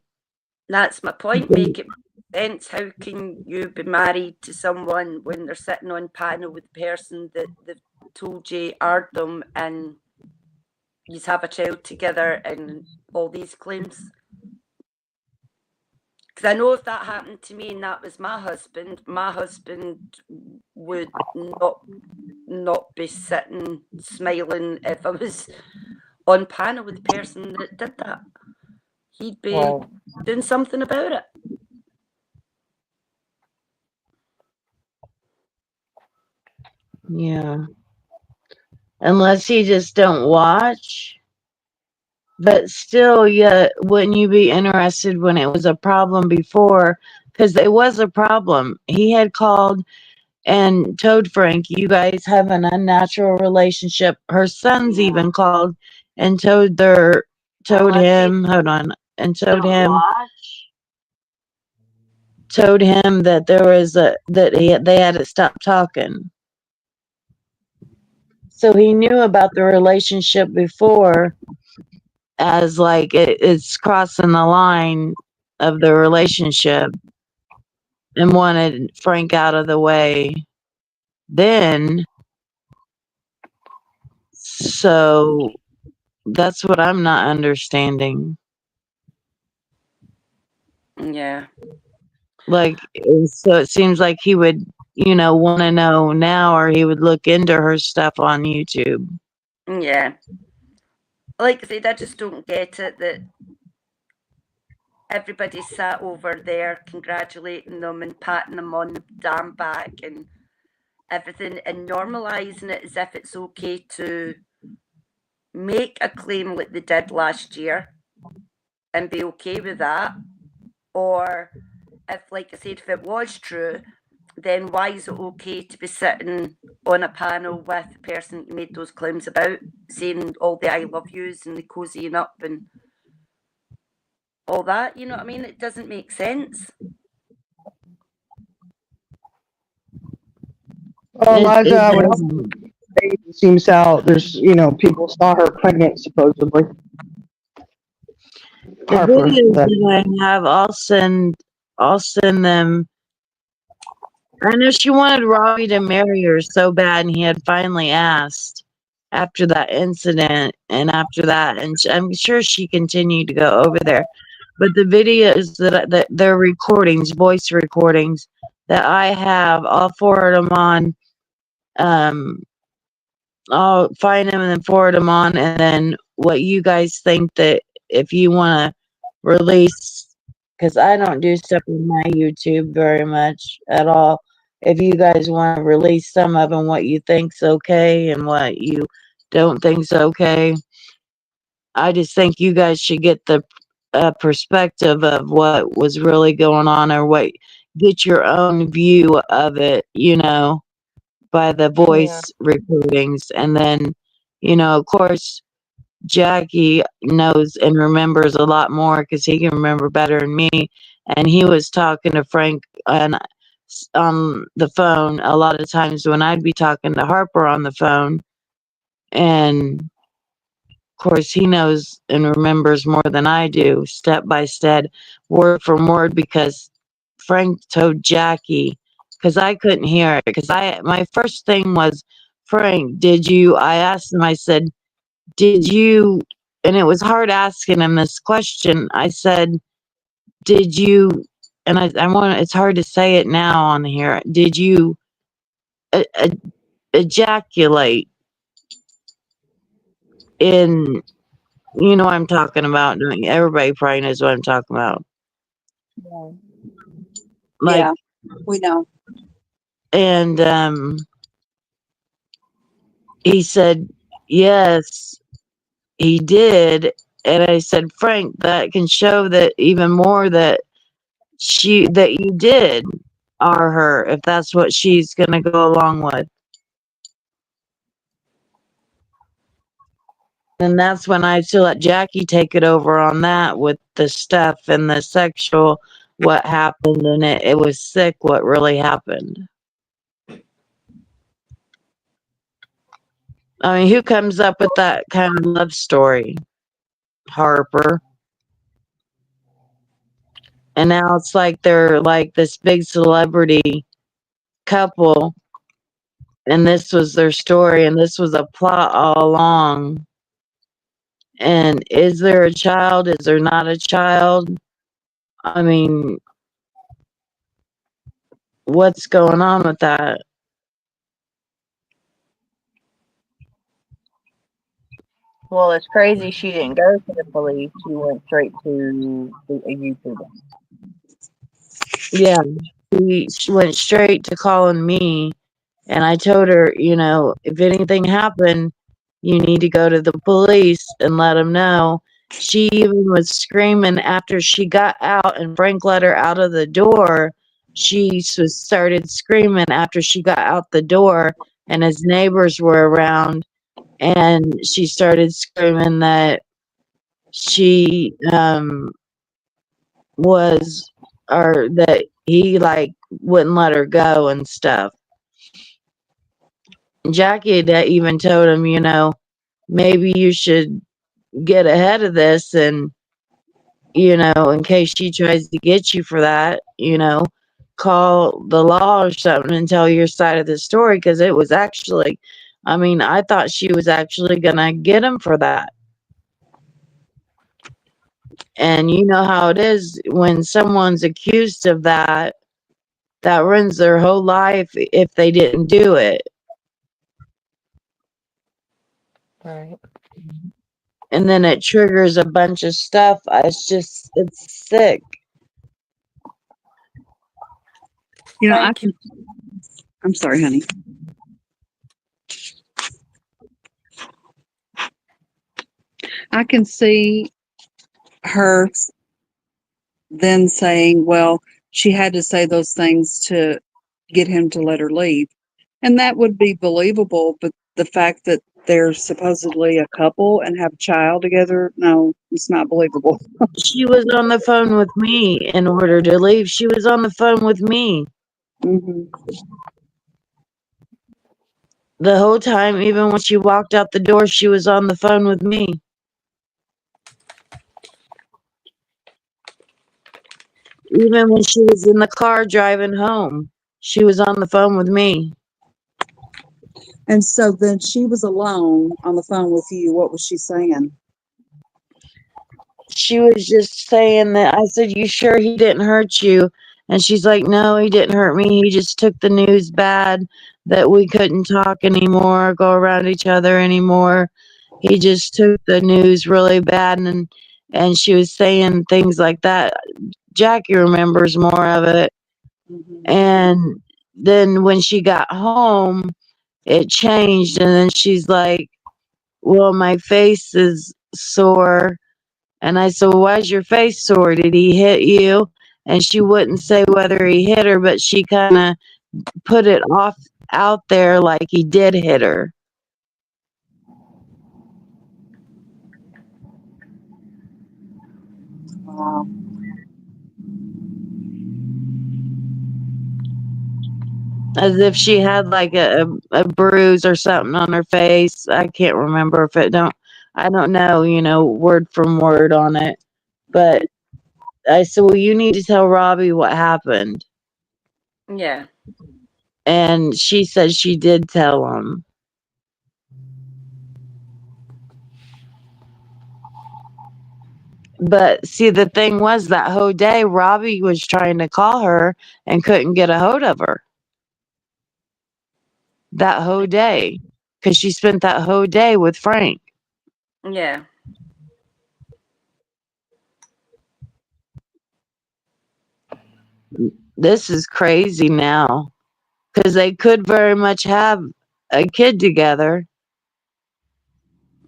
That's my point. Make it make sense. How can you be married to someone when they're sitting on panel with the person that they've told you are them and you have a child together and all these claims? Because I know if that happened to me and that was my husband would not be sitting smiling if I was on panel with the person that did that. He'd be Right. doing something about it. Yeah. Unless you just don't watch. But still, yeah, wouldn't you be interested when it was a problem before? Because it was a problem. He had called and told Frank, you guys have an unnatural relationship. Her sons even called and told him, hold on, and told him that there was they had to stop talking. So he knew about the relationship before, as like it's crossing the line of the relationship, and wanted Frank out of the way then. So that's what I'm not understanding. Yeah. Like, so it seems like he would, want to know now, or he would look into her stuff on YouTube. Yeah. Like I said, I just don't get it that everybody sat over there congratulating them and patting them on the damn back and everything and normalising it as if it's okay to make a claim like they did last year and be okay with that. Or if, like I said, if it was true, then why is it okay to be sitting on a panel with the person you made those claims about, saying all the I love yous and the cozying up and all that? You know what I mean? It doesn't make sense. Well, It Elijah, I would hope doesn't. it seems out. There's, people saw her pregnant, supposedly. The Harper. videos That, that I have, I'll send them. I know she wanted Robbie to marry her so bad, and he had finally asked after that incident, and after that, and I'm sure she continued to go over there. But the videos that their recordings, voice recordings that I have, I'll forward them on. Um, I'll find them and then forward them on, and then what you guys think, that if you want to release, because I don't do stuff with my YouTube very much at all. If you guys want to release some of them, what you think's okay and what you don't think's okay, I just think you guys should get the perspective of what was really going on, or get your own view of it, by the Yeah. voice recordings. And then, of course, Jackie knows and remembers a lot more because he can remember better than me. And he was talking to Frank on the phone a lot of times when I'd be talking to Harper on the phone. And of course, he knows and remembers more than I do, step by step, word for word, because Frank told Jackie, because I couldn't hear it. Because my first thing was, Frank, I asked him, I said, did you, and it was hard asking him this question. I said, did you, and it's hard to say it now on here, did you ejaculate in, what I'm talking about? Everybody probably knows what I'm talking about. Yeah. Like, Yeah, we know. and he said, yes, he did. And I said, Frank, that can show that even more that you did are her, if that's what she's gonna go along with. And that's when I had to let Jackie take it over on that with the stuff and the sexual, what happened, and it was sick what really happened. I mean, who comes up with that kind of love story? Harper. And now it's like they're like this big celebrity couple, and this was their story, and this was a plot all along. And is there a child? Is there not a child? I mean, what's going on with that? Well, it's crazy she didn't go to the police. She went straight to a YouTuber. Yeah, she went straight to calling me, and I told her, you know, if anything happened, you need to go to the police and let them know. She even was screaming after she got out and Frank let her out of the door. She started screaming after she got out the door and his neighbors were around, and she started screaming that she was, or that he like wouldn't let her go and stuff. Jackie had even told him, you know, maybe you should get ahead of this, and, you know, in case she tries to get you for that, you know, call the law or something and tell your side of the story, because it was actually, I mean, I thought she was actually gonna get him for that. And you know how it is when someone's accused of that, that ruins their whole life if they didn't do it. Right. And then it triggers a bunch of stuff. It's sick. You know, Frank, I'm sorry, honey. I can see her then saying, well, she had to say those things to get him to let her leave. And that would be believable, but the fact that they're supposedly a couple and have a child together, no, it's not believable. She was on the phone with me in order to leave. She was on the phone with me Hmm. the whole time. Even when she walked out the door, she was on the phone with me. Even when she was in the car driving home, she was on the phone with me. And so then she was alone on the phone with you. What was she saying? She was just saying that. I said, "You sure he didn't hurt you?" And she's like, "No, he didn't hurt me. He just took the news bad that we couldn't talk anymore, go around each other anymore. He just took the news really bad." And she was saying things like that. Jackie remembers more of it. Hmm. And then when she got home, it changed. And then she's like, "Well, my face is sore." And I said, "Well, why's your face sore? Did he hit you?" And she wouldn't say whether he hit her, but she kind of put it off out there like he did hit her. Wow. As if she had like a bruise or something on her face. I can't remember if I don't know, you know, word from word on it. But I said, "Well, you need to tell Robbie what happened." yeah. And she said she did tell him. But see, the thing was that whole day, Robbie was trying to call her and couldn't get a hold of her that whole day because she spent that whole day with Frank. Yeah. This is crazy now because they could very much have a kid together.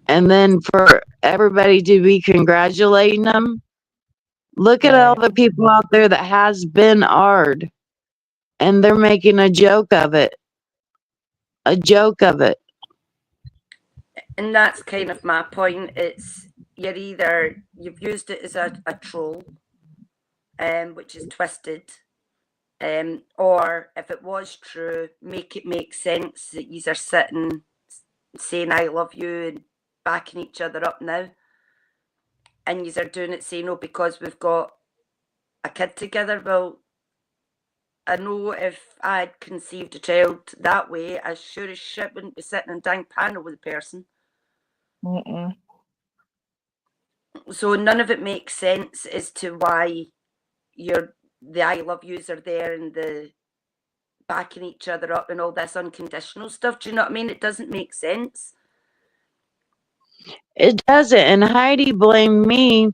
And then for everybody to be congratulating them, look at all Right. the people out there that has been ard and they're making a joke of it. A joke of it. And that's kind of my point. It's you've used it as a troll, which is twisted. Or if it was true, make it make sense that you are sitting saying I love you and backing each other up now. And you are doing it saying, oh, because we've got a kid together. Well, I know if I'd conceived a child that way, I sure as shit wouldn't be sitting in dang panel with the person. Mm-mm. So none of it makes sense as to why the I love yous are there and the backing each other up and all this unconditional stuff. Do you know what I mean? It doesn't make sense. It doesn't. And Heidi blamed me.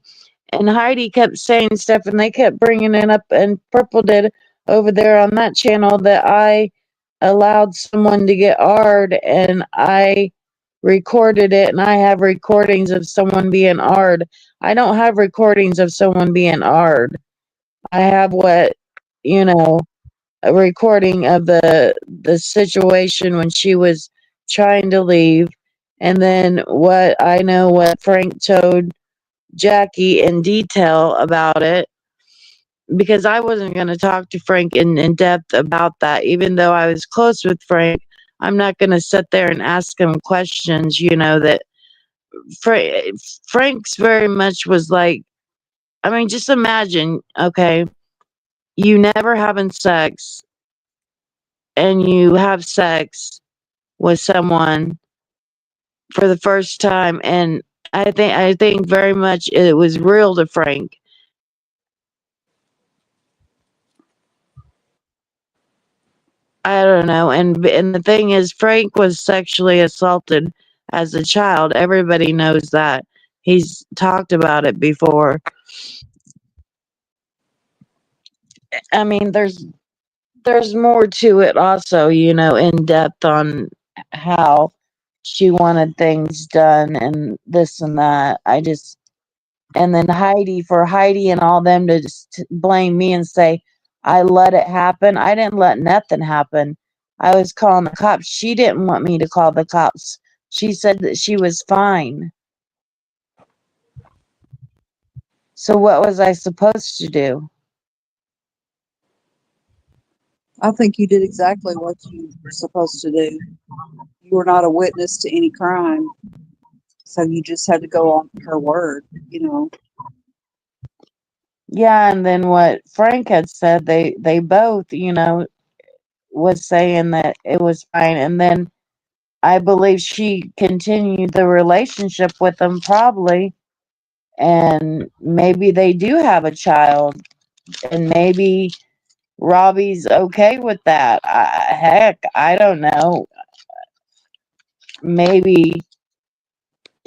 And Heidi kept saying stuff, and they kept bringing it up. And Purple did over there on that channel that I allowed someone to get ard, and I recorded it, and I have recordings of someone being ard. I don't have recordings of someone being ard. I have you know, a recording of the situation when she was trying to leave, and then what Frank told Jackie in detail about it, because I wasn't going to talk to Frank in depth about that, even though I was close with Frank. I'm not going to sit there and ask him questions, that Frank's very much was like, I mean, just imagine, okay, you never having sex and you have sex with someone for the first time, and I think very much it was real to Frank. I don't know, and the thing is, Frank was sexually assaulted as a child. Everybody knows that. He's talked about it before. I mean, there's more to it also, in depth on how she wanted things done and this and that. And then Heidi and all them to just blame me and say, I let it happen. I didn't let nothing happen. I was calling the cops. She didn't want me to call the cops. She said that she was fine. So what was I supposed to do? I think you did exactly what you were supposed to do. You were not a witness to any crime, so you just had to go on her word. Yeah, and then what Frank had said, they both, was saying that it was fine. And then I believe she continued the relationship with him probably, and maybe they do have a child, and maybe Robbie's okay with that. Heck, I don't know. Maybe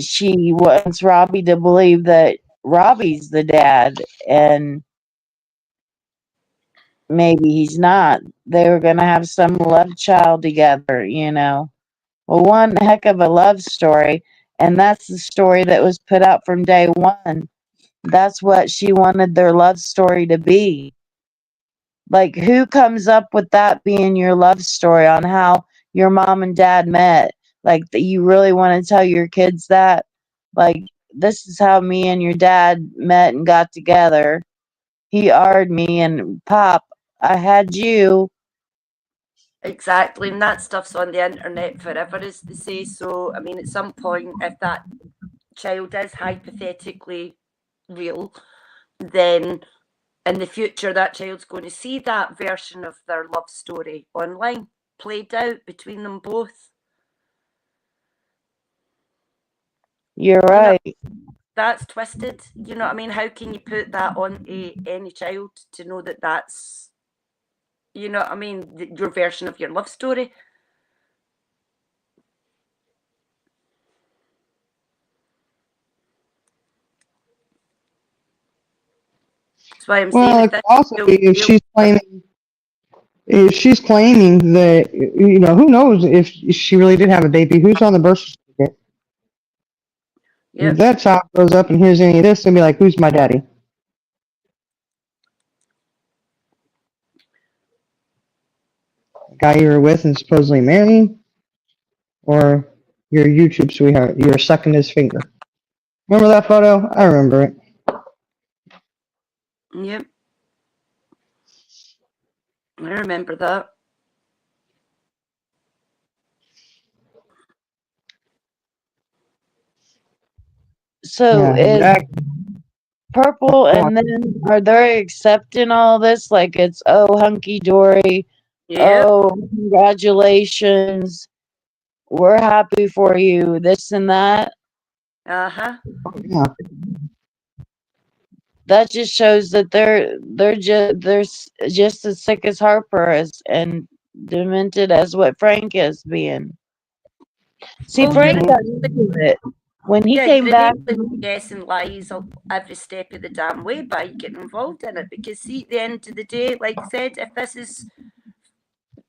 she wants Robbie to believe that Robbie's the dad, and maybe he's not. They were going to have some love child together. Well, one heck of a love story. And that's the story that was put out from day one. That's what she wanted their love story to be. Like, who comes up with that being your love story on how your mom and dad met? Like, that you really want to tell your kids that? Like, this is how me and your dad met and got together. He ard me, and Pop, I had you. Exactly. And that stuff's on the internet forever, as they say. So, I mean, at some point, if that child is hypothetically real, then in the future, that child's going to see that version of their love story online played out between them both. You're You know, right. that's twisted. You know what I mean? How can you put that on any child to know that that's, you know what I mean, your version of your love story? That's why I'm saying Well, if it this could also child be if real, she's claiming If she's claiming that, who knows if she really did have a baby? Who's on the birth certificate? Yep. If that child grows up and hears any of this, they'll be like, "Who's my daddy?" The guy you were with and supposedly marrying, or your YouTube sweetheart? You were sucking his finger. Remember that photo? I remember it. Yep. I remember that. So Yeah, is exactly. Purple, Go on. and then are they accepting all this? Like it's, oh, hunky dory. Yep. Oh, congratulations. We're happy for you. This and that. Uh-huh. Yeah. That just shows that they're just as sick as Harper and demented as what Frank is being. See, Well, Frank got Mhm. into it when he yeah, came you're back. enabling guessing lies every step of the damn way by getting involved in it. Because see, at the end of the day, like I said, if this is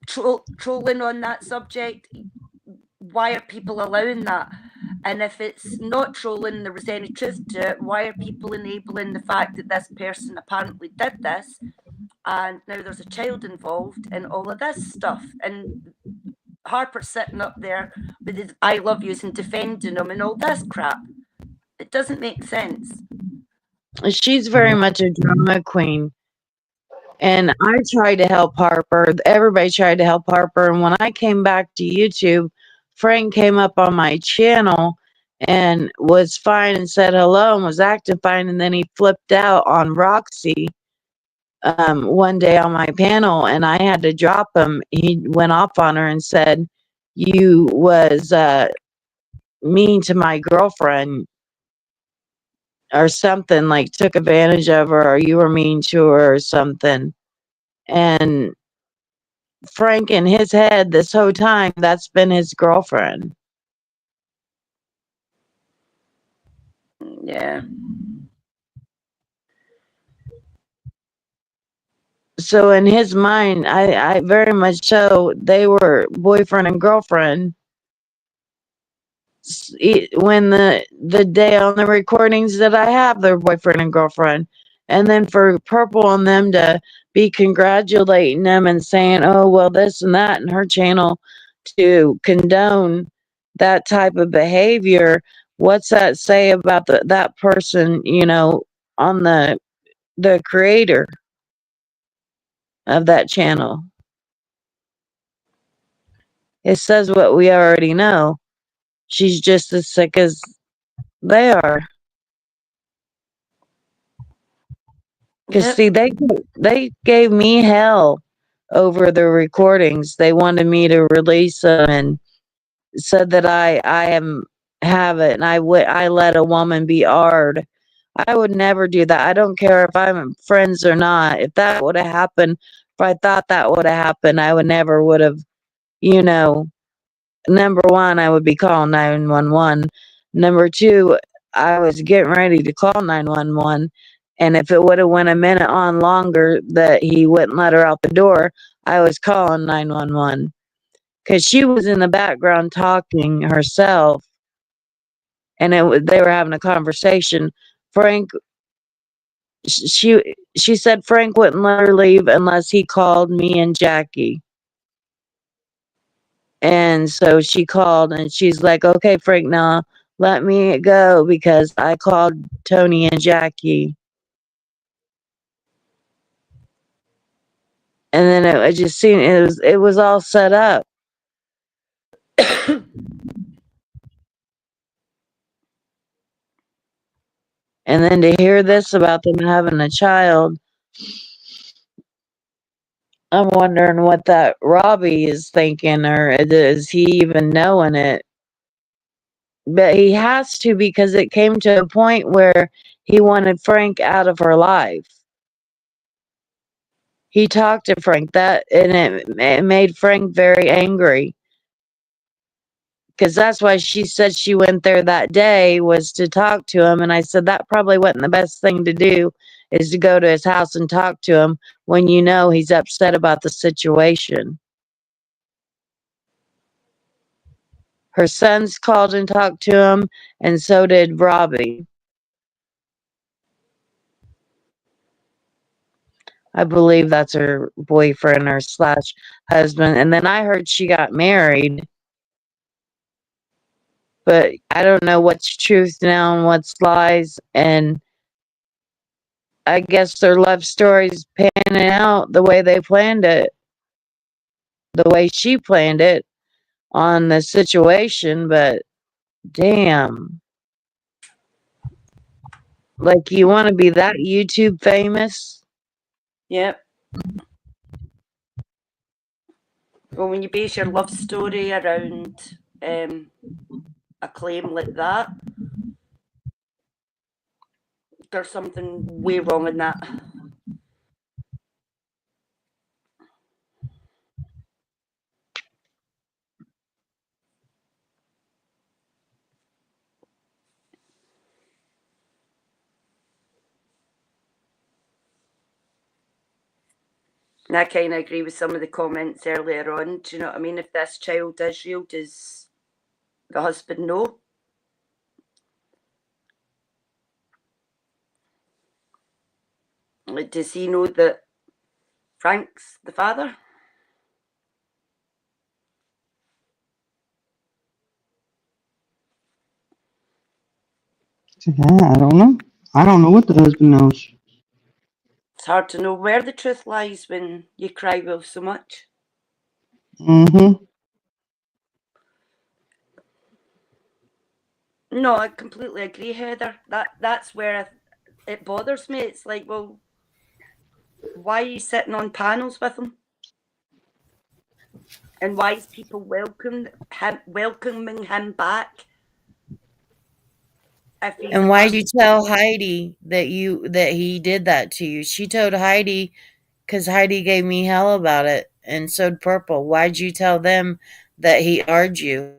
trolling on that subject, why are people allowing that? And if it's not trolling, there was any truth to it, why are people enabling the fact that this person apparently did this and now there's a child involved in all of this stuff? And Harper's sitting up there with his I love yous and defending him and all this crap. It doesn't make sense. She's very much a drama queen. And I tried to help Harper. Everybody tried to help Harper. And when I came back to YouTube, Frank came up on my channel and was fine and said hello and was acting fine. And then he flipped out on Roxy one day on my panel, and I had to drop him. He went off on her and said, "You was mean to my girlfriend." Or something, like took advantage of her, or you were mean to her or something. And Frank in his head this whole time, that's been his girlfriend. Yeah. So in his mind, I very much so, they were boyfriend and girlfriend. When the day on the recordings that I have, their boyfriend and girlfriend. And then for Purple and them to be congratulating them and saying, oh, well, this and that, and her channel to condone that type of behavior, what's that say about that person, on the creator of that channel? It says what we already know. She's just as sick as they are. Because Yep. see, they gave me hell over the recordings. They wanted me to release them and said that have it, and I let a woman be ard. I would never do that. I don't care if I'm friends or not. If that would have happened, if I thought that would have happened, I would have, you know, number one, I would be calling 911. Number two, I was getting ready to call 911. And if it would have went a minute on longer that he wouldn't let her out the door, I was calling 911. Because she was in the background talking herself. And they were having a conversation. Frank, she said Frank wouldn't let her leave unless he called me and Jackie. And so she called and she's like, okay, Frank, now let me go because I called Tony and Jackie. And then I just seen it was all set up. And then to hear this about them having a child, I'm wondering what that Robbie is thinking, or is he even knowing it? But he has to, because it came to a point where he wanted Frank out of her life. He talked to Frank and it made Frank very angry. Because that's why she said she went there that day, was to talk to him. And I said that probably wasn't the best thing to do is to go to his house and talk to him when you know he's upset about the situation. Her sons called and talked to him, and so did Robbie. I believe that's her boyfriend or slash husband. And then I heard she got married, but I don't know what's truth now and what's lies. And I guess their love story's panning out the way they planned it, the way she planned it on the situation. But damn, like you want to be that YouTube famous? Yep. Well, when you base your love story around a claim like that, there's something way wrong in that. And I kind of agree with some of the comments earlier on. Do you know what I mean? If this child is real, does the husband know? Like, does he know that Frank's the father? Yeah, I don't know. I don't know what the husband knows. It's hard to know where the truth lies when you cry wolf so much. Mm-hmm. No, I completely agree, Heather. That's where it bothers me. It's like, well, why are you sitting on panels with him? And why is people welcoming him back? If he's And why'd you tell Heidi that he did that to you? She told Heidi because Heidi gave me hell about it, and so did Purple. Why'd you tell them that he argued you?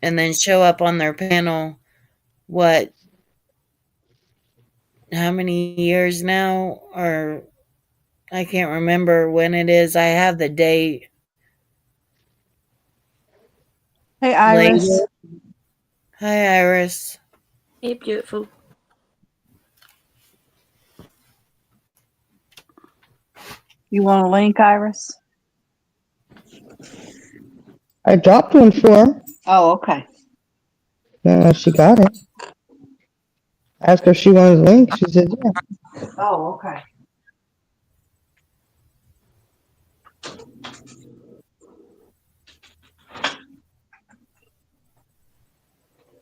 And then show up on their panel, what, how many years now? Or I can't remember when it is. I have the date Hey, Iris. later. Hi, Iris. Hey, beautiful. You want a link, Iris? I dropped one for her. Oh, okay. She got it. Asked her if she wanted a link. She said, yeah. Oh, okay.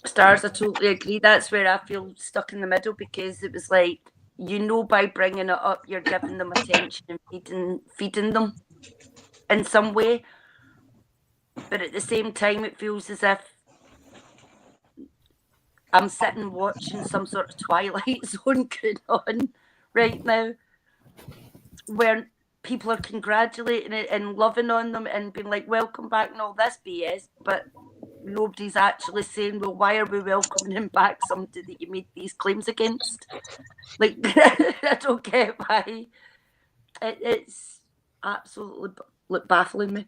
Stars, I totally agree. That's where I feel stuck in the middle, because it was like, you know, by bringing it up, you're giving them attention and feeding them in some way. But at the same time, it feels as if I'm sitting watching some sort of Twilight Zone going on right now, where people are congratulating it and loving on them and being like, welcome back and all this BS, but nobody's actually saying, well, why are we welcoming him back, somebody that you made these claims against? Like, I don't get why. It's absolutely baffling me.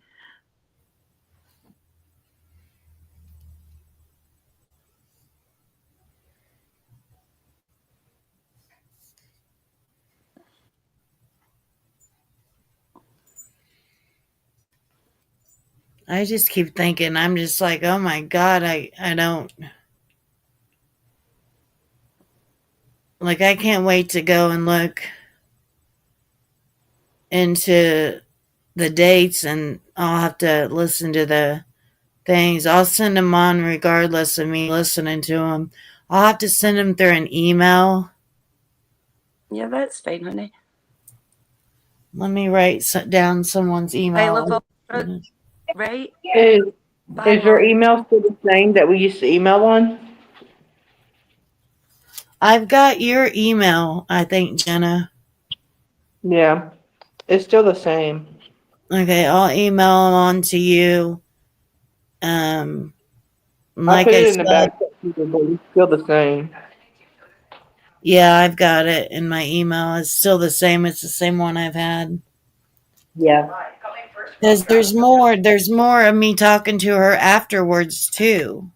I just keep thinking, I'm just like, oh my God, I don't, like, I can't wait to go and look into the dates, and I'll have to listen to the things. I'll send them on regardless of me listening to them. I'll have to send them through an email. Yeah, that's fine, honey. Let me write down someone's email. I love all, right? Is your email still the same that we used to email on? I've got your email, I think, Jenna. Yeah, it's still the same. Okay, I'll email them on to you. Um, I like put I it in the said, back section, but it's still the same. yeah, I've got it in my email. It's still the same. It's the same one I've had. Yeah. Because there's more of me talking to her afterwards too.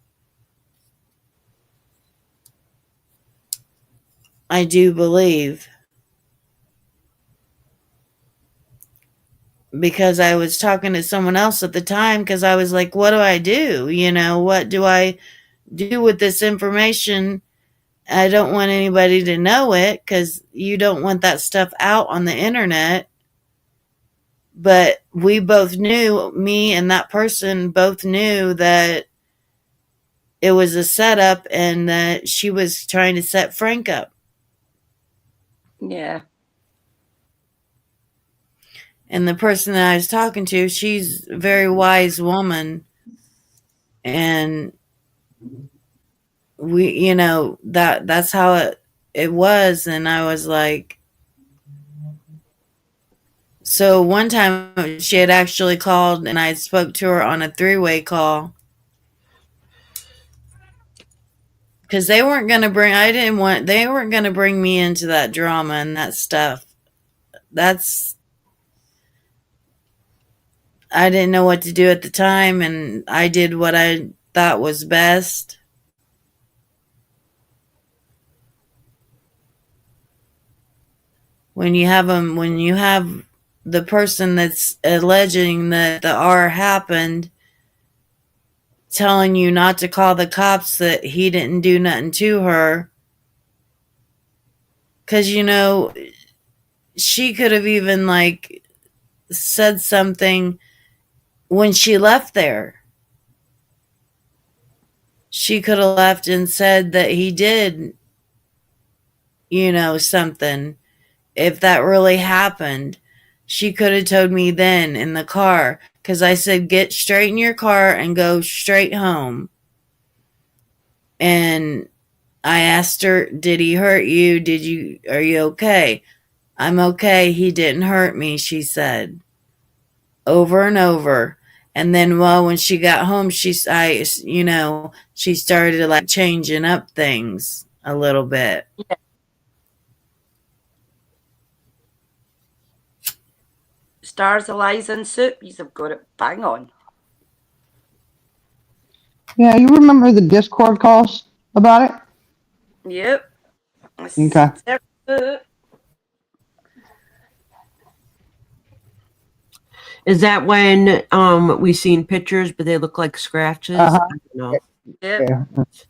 I do believe. Because I was talking to someone else at the time because I was like, what do I do? What do I do with this information? I don't want anybody to know it because you don't want that stuff out on the internet. But we both knew, me and that person both knew that it was a setup and that she was trying to set Frank up. Yeah. And the person that I was talking to, she's a very wise woman. And that's how it was. And I was like, so one time she had actually called and I spoke to her on a three-way call because they weren't going to bring me into that drama and that stuff. That's I didn't know what to do at the time, and I did what I thought was best. When you have the person that's alleging that the R happened telling you not to call the cops, that he didn't do nothing to her, because she could have even like said something when she left there. She could have left and said that he did, something. If that really happened, she could have told me then in the car, because I said, get straight in your car and go straight home. And I asked her, did he hurt you? Are you okay? I'm okay. He didn't hurt me, she said over and over. And then, well, when she got home, she started like changing up things a little bit. Yeah. Stars, Eliza, and Soup, you've got it bang on. Yeah, you remember the Discord calls about it? Yep. Okay. Is that when we seen pictures but they look like scratches? Uh-huh. I don't know. Yep. Yeah.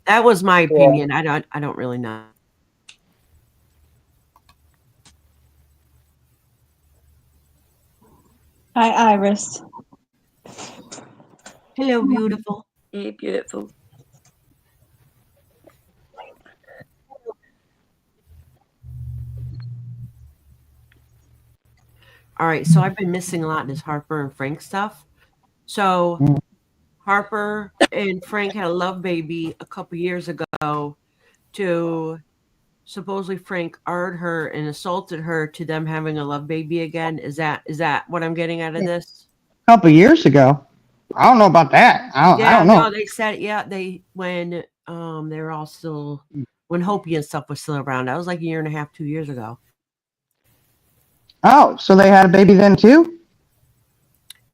That was my opinion. I don't really know. Hi, Iris. Hello, beautiful. Hey, beautiful. All right, so I've been missing a lot of this Harper and Frank stuff. So Harper and Frank had a love baby a couple years ago. To supposedly Frank ard her and assaulted her to them having a love baby again. Is that what I'm getting out of this? A couple years ago. I don't know about that. I don't know. No, they said when they were all still, when Hopi and stuff was still around. That was like a year and a half, 2 years ago. Oh, so they had a baby then too?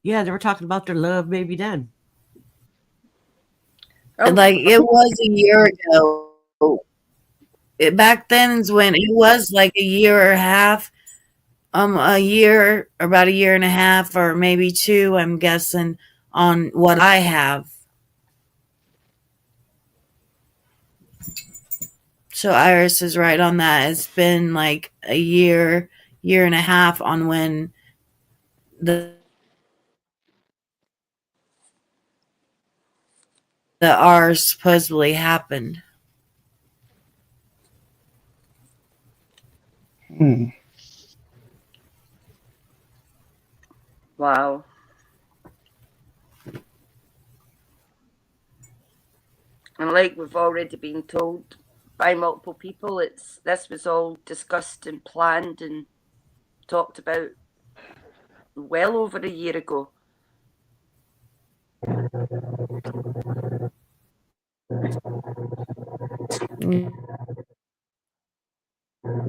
Yeah, they were talking about their love baby then. Oh, Like it was a year ago. Back then is when it was like a year or a half, about a year and a half, or maybe two, I'm guessing, on what I have. So Iris is right on that. It's been like a year and a half on when the R supposedly happened. wow. And like we've already been told by multiple people, this was all discussed and planned and talked about well over a year ago.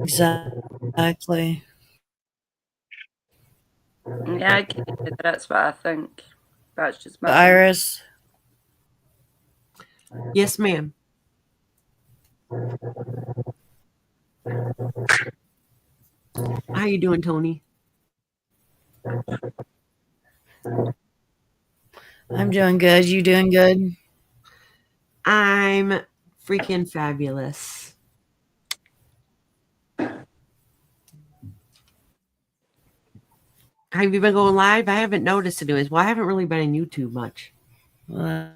Exactly. Yeah, I get it. That's what I think. That's just my opinion. Iris, Yes, ma'am. How you doing, Tony? I'm doing good. You doing good? I'm freaking fabulous. Have you been going live? I haven't noticed anyways. Well, I haven't really been on YouTube much. Well,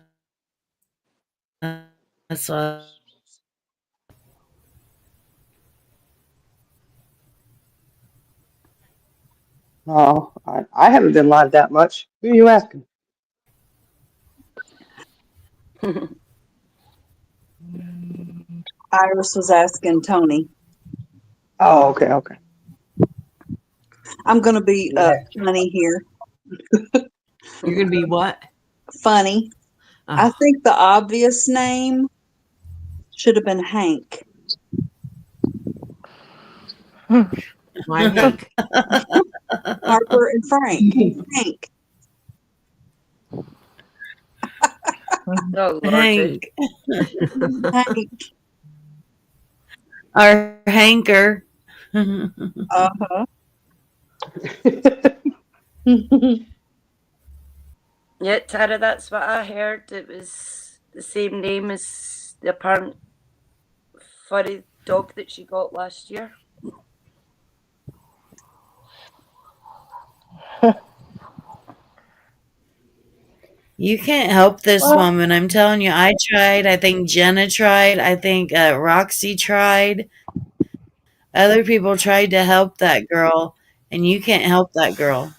that's No, I haven't been live that much. Who are you asking? Iris was asking Tony. Oh, okay, okay. I'm going to be Yeah. funny here. You're gonna be what? Funny. I Oh, think the obvious name should have been Hank. why Hank? Harper and Frank. Hank. Oh lordy. Hank. Hank. Our hanker. Uh-huh. Yeah, Tara, that's what I heard. It was the same name as the apparent furry dog that she got last year. You can't help this Well, woman. I'm telling you, I tried. I think Jenna tried. I think Roxy tried. Other people tried to help that girl, and you can't help that girl.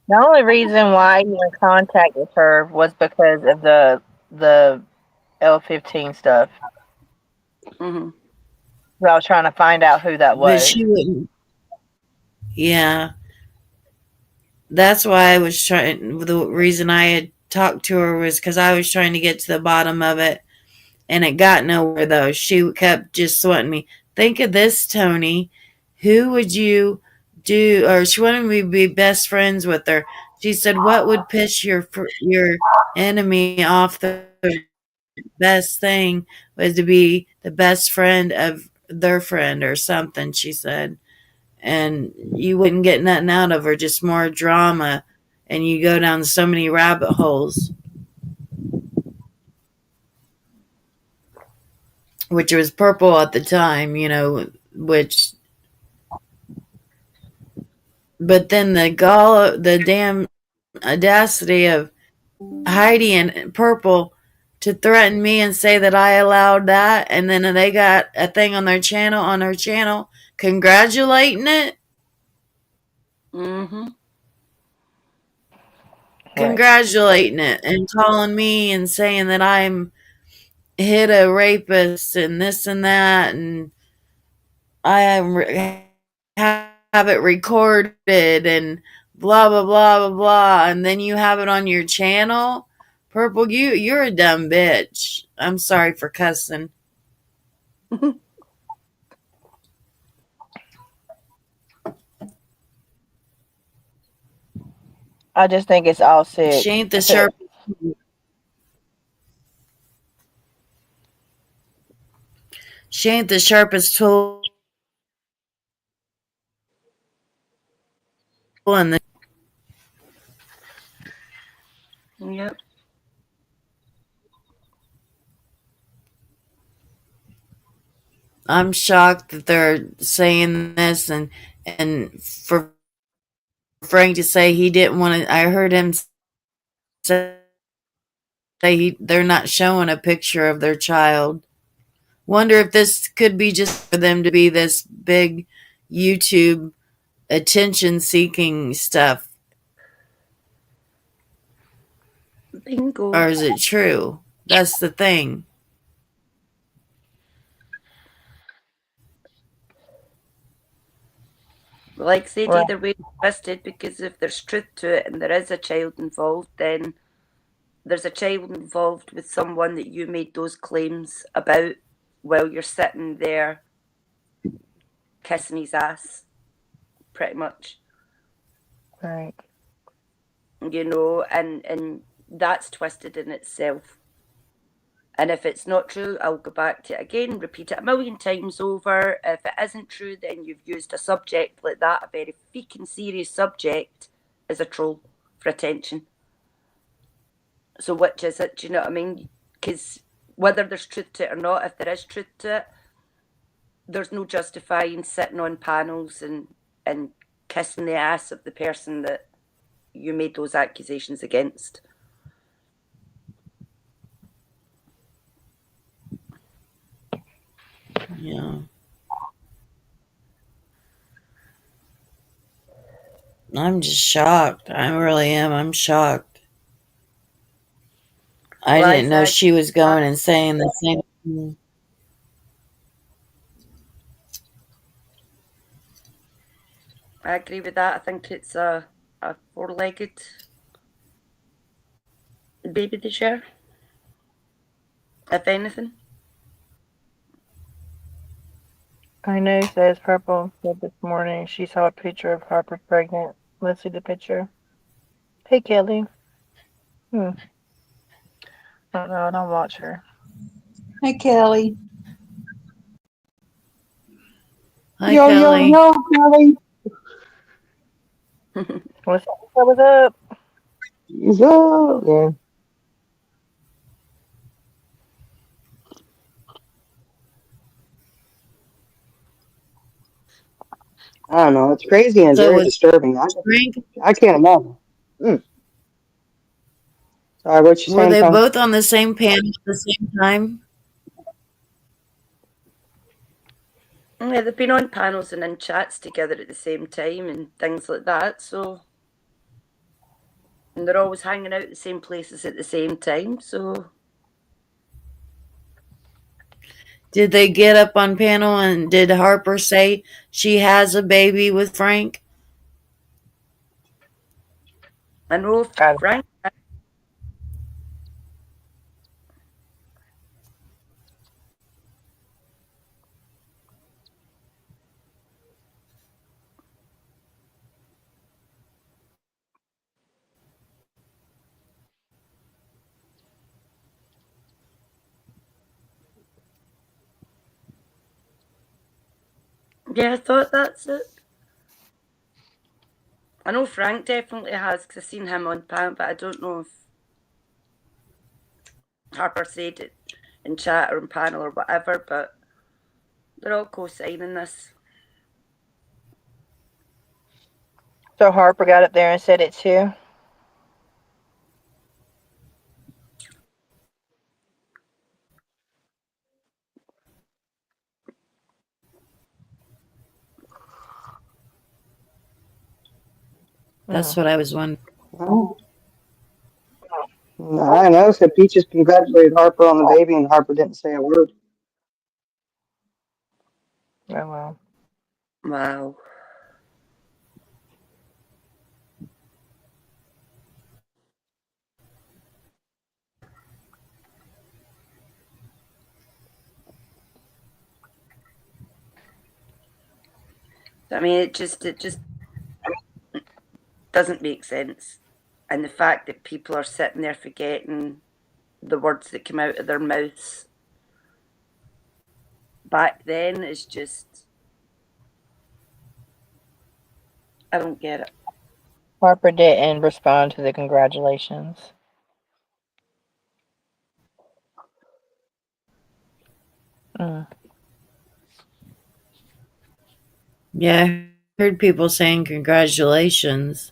The only reason why I even contacted her was because of the L15 stuff. Hmm. So I was trying to find out who that But was. she wouldn't. Yeah, that's why I was trying. The reason I had talked to her was because I was trying to get to the bottom of it, and it got nowhere though. She kept just wanting me. Think of this, Tony. Who would you do? Or she wanted me to be best friends with her. She said, "What would piss your enemy off the best thing was to be the best friend of their friend or something," she said. And you wouldn't get nothing out of her, just more drama. And you go down so many rabbit holes, which was purple at the time, which, but then the damn audacity of Heidi and Purple to threaten me and say that I allowed that, and then they got a thing on her channel, congratulating it, Hmm. Right. congratulating it, and calling me and saying that I'm hit a rapist and this and that, and have it recorded and blah blah blah blah blah, and then you have it on your channel. Purple, you're a dumb bitch. I'm sorry for cussing. I just think it's all sick. She ain't the sharp. She ain't the sharpest tool in the. Yep. I'm shocked that they're saying this, and for Frank to say he didn't want to. I heard him say they're not showing a picture of their child. Wonder if this could be just for them to be this big YouTube attention seeking stuff, Bingo. or is it true? That's the thing. Like I said, Right. either way, it's twisted because if there's truth to it and there is a child involved, then there's a child involved with someone that you made those claims about while you're sitting there kissing his ass, pretty much. Right. And that's twisted in itself. And if it's not true, I'll go back to it again, repeat it a million times over. If it isn't true, then you've used a subject like that, a very freaking serious subject, as a troll for attention. So which is it? Do you know what I mean? Because whether there's truth to it or not, if there is truth to it, there's no justifying sitting on panels and kissing the ass of the person that you made those accusations against. Yeah. I'm just shocked. I really am. I'm shocked. I didn't know Liza, she was going and saying the same thing. I agree with that. I think it's a four-legged baby they share, if anything. I know, says Purple said this morning she saw a picture of Harper pregnant. Let's see the picture. Hey, Kelly. Hmm. Oh, no, don't watch her. Hey, Kelly. Hi, Yo, yo, Kelly. yo, Kelly. What's up? What's up? So, yeah. I don't know. It's crazy and So very was disturbing. Frank, I can't imagine. Mm. Sorry, what you were saying, they Tony? both on the same panel at the same time? Yeah, they've been on panels and in chats together at the same time and things like that. So, and they're always hanging out at the same places at the same time. So, Did they get up on panel and did Harper say she has a baby with Frank? I know I, Frank. Yeah, I thought that's it. I know Frank definitely has because I've seen him on panel, but I don't know if Harper said it in chat or in panel or whatever. But they're all co-signing this. so Harper got up there and said it too. That's Mm. what I was wondering. Oh, I know. Said Peaches congratulated Harper on the baby, and Harper didn't say a word. Oh, well. Wow. I mean, it just doesn't make sense. And the fact that people are sitting there forgetting the words that come out of their mouths back then is just, I don't get it. Harper didn't respond to the congratulations. Mm. Yeah, I heard people saying congratulations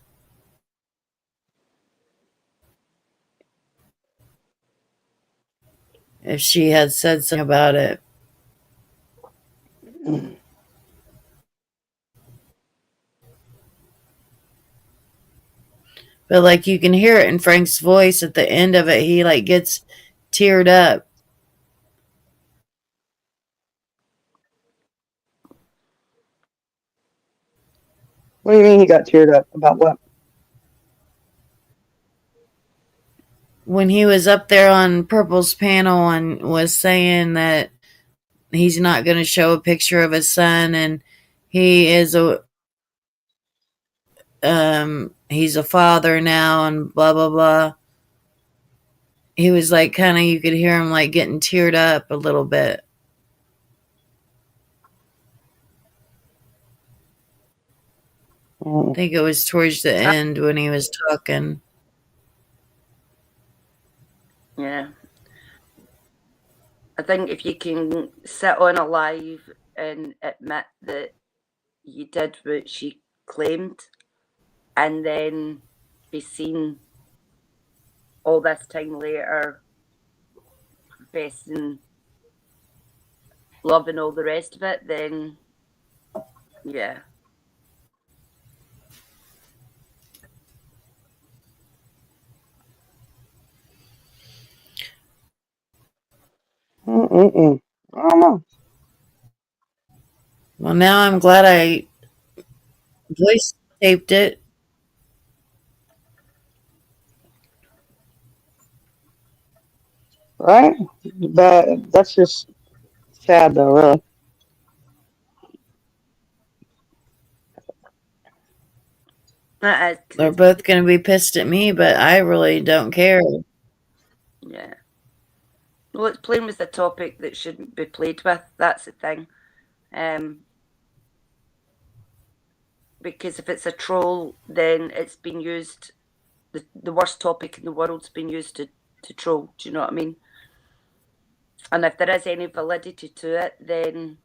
if she had said something about it. But like you can hear it in Frank's voice at the end of it. He like gets teared up. What do you mean he got teared up about what? when he was up there on Purple's panel and was saying that he's not going to show a picture of his son, and he is he's a father now, and blah blah blah. He was like, kind of, you could hear him like getting teared up a little bit. I think it was towards the end when he was talking. Yeah. I think if you can sit on a live and admit that you did what she claimed and then be seen all this time later professing love and all the rest of it, then yeah. I don't know. Well, now I'm glad I voice taped it. Right? But that's just sad, though, really. They're both going to be pissed at me, but I really don't care. Yeah. Well, it's playing with a topic that shouldn't be played with. That's the thing. Because if it's a troll, then it's been used. The worst topic in the world's been used to troll. Do you know what I mean? And if there is any validity to it, then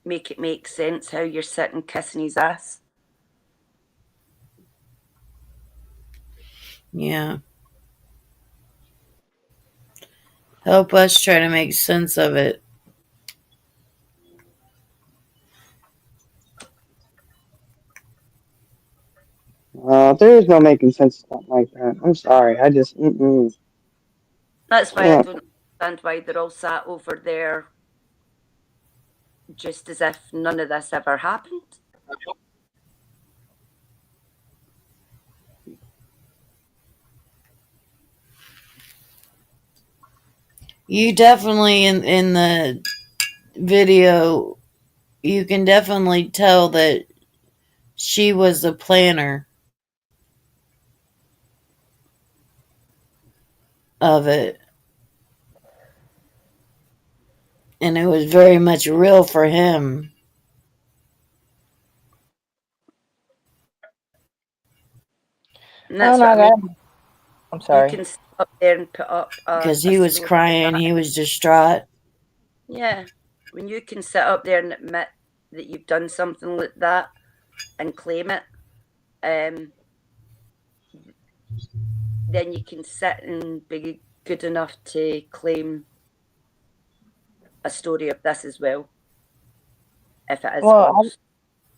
make it make sense how you're sitting kissing his ass. Yeah. Help us try to make sense of it. There is no making sense of something like that. I'm sorry. I just, That's why Yeah. I don't understand why they're all sat over there just as if none of this ever happened. You definitely, in the video, you can definitely tell that she was the planner of it. And it was very much real for him. And that's Oh what no, I mean. God. I'm You sorry. can sit up there and put up Because a he was story crying, like he that. was distraught. Yeah. When you can sit up there and admit that you've done something like that and claim it, then you can sit and be good enough to claim a story of this as well, if it is Well, false.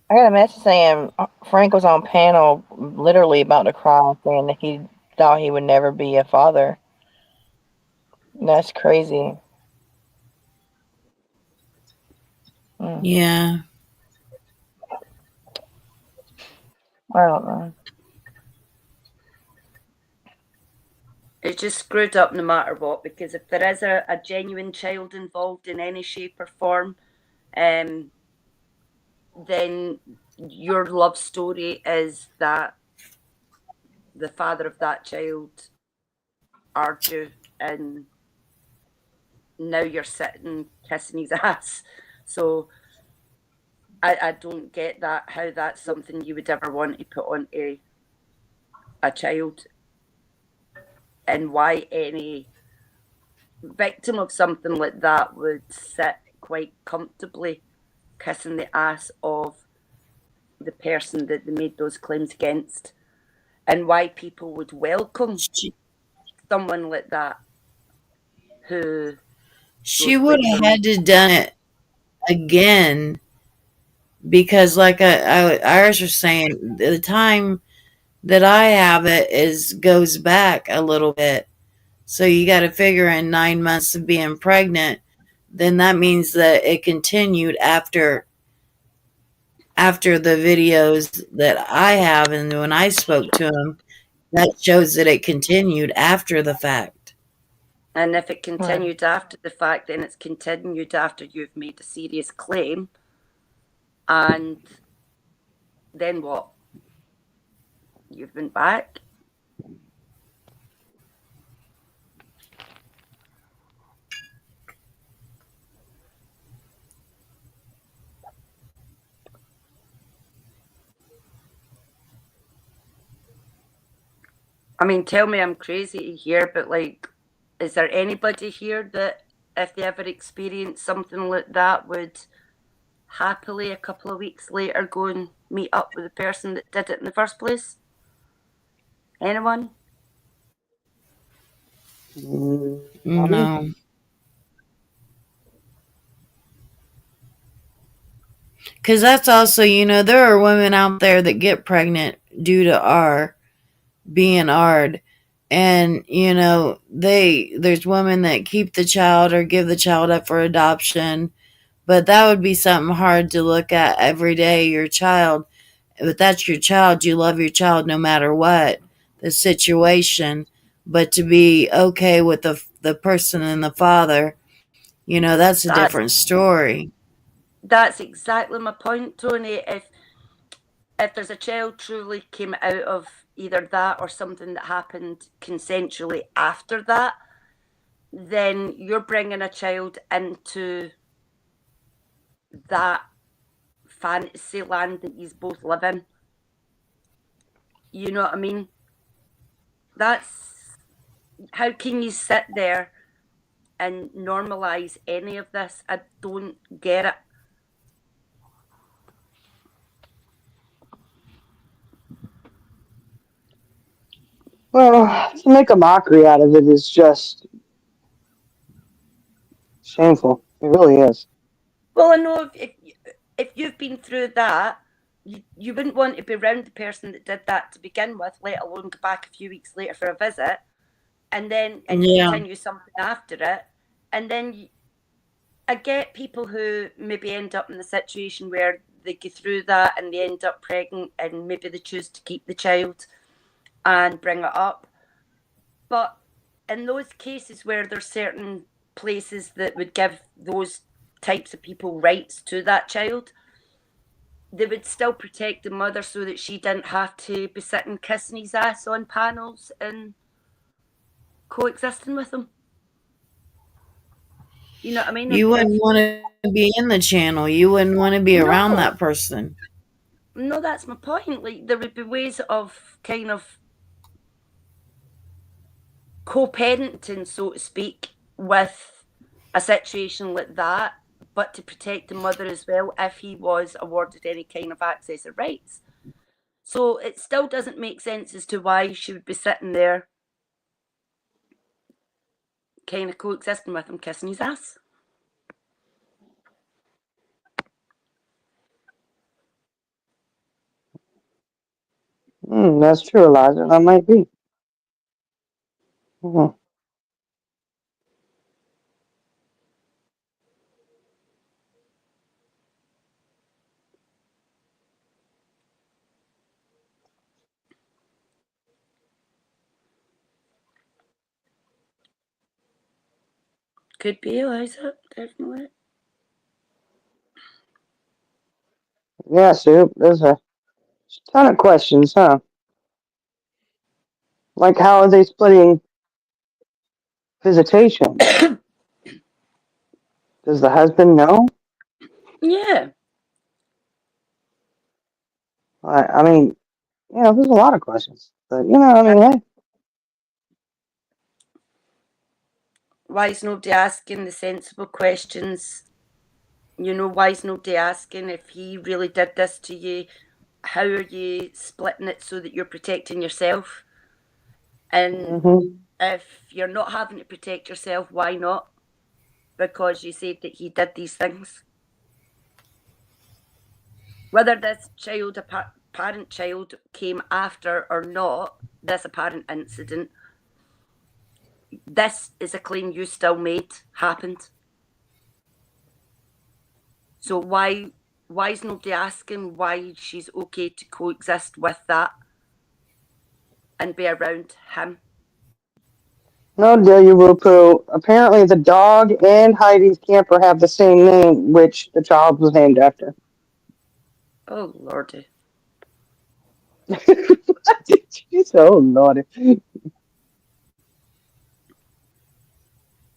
I got a message saying Frank was on panel, literally about to cry, saying that he thought he would never be a father. That's crazy. Yeah. I don't know. It's just screwed up no matter what, because if there is a genuine child involved in any shape or form, then your love story is that the father of that child Arju, and now you're sitting kissing his ass. So I don't get that, how that's something you would ever want to put on a child, and why any victim of something like that would sit quite comfortably kissing the ass of the person that they made those claims against, and why people would welcome someone like that who She those would claims have are made. had to done it again because, like Iris was saying, the time that I have it goes back a little bit. So you got to figure in 9 months of being pregnant, then that means that it continued after the videos that I have, and when I spoke to him, That shows that it continued after the fact. And if it continued after the fact, then it's continued after you've made a serious claim. And then what? You've been back. I mean, tell me I'm crazy here, but like, is there anybody here that if they ever experience something like that would happily a couple of weeks later go and meet up with the person that did it in the first place? Anyone? No. Because that's also, there are women out there that get pregnant due to being ARD. And, there's women that keep the child or give the child up for adoption. But that would be something hard to look at every day, your child. But that's your child. You love your child no matter what the situation. But to be okay with the person and the father, that's a different story. That's exactly my point, Tony. If there's a child truly came out of either that or something that happened consensually after that, then you're bringing a child into that fantasy land that you both live in. You know what I mean? That's how can you sit there and normalize any of this? I don't get it. Well, to make a mockery out of it is just shameful. It really is. Well, I know if you've been through that, you wouldn't want to be around the person that did that to begin with, let alone go back a few weeks later for a visit, and continue something after it. And then I get people who maybe end up in the situation where they go through that and they end up pregnant, and maybe they choose to keep the child and bring it up. But in those cases where there's certain places that would give those types of people rights to that child, they would still protect the mother so that she didn't have to be sitting kissing his ass on panels and coexisting with him. You know what I mean? You wouldn't want to be in the channel. You wouldn't want to be around that person. No, that's my point. Like, there would be ways of kind of co-parenting, so to speak, with a situation like that, but to protect the mother as well if he was awarded any kind of access or rights. So it still doesn't make sense as to why she would be sitting there kind of coexisting with him, kissing his ass. That's true, Elijah. That might be. Could be, Eliza, definitely. Yeah, Sue. There's a ton of questions, huh? Like, how are they splitting visitation? Does the husband know? Yeah. I mean, there's a lot of questions. But, hey. Why is nobody asking the sensible questions? Why is nobody asking if he really did this to you? How are you splitting it so that you're protecting yourself? And if you're not having to protect yourself, why not? Because you said that he did these things. Whether this child, a parent child, came after or not, this apparent incident, this is a claim you still made happened. So why is nobody asking why she's okay to coexist with that? and be around him. No deal, you will poo. Apparently, the dog and Heidi's camper have the same name, which the child was named after. Oh lordy. She's so naughty.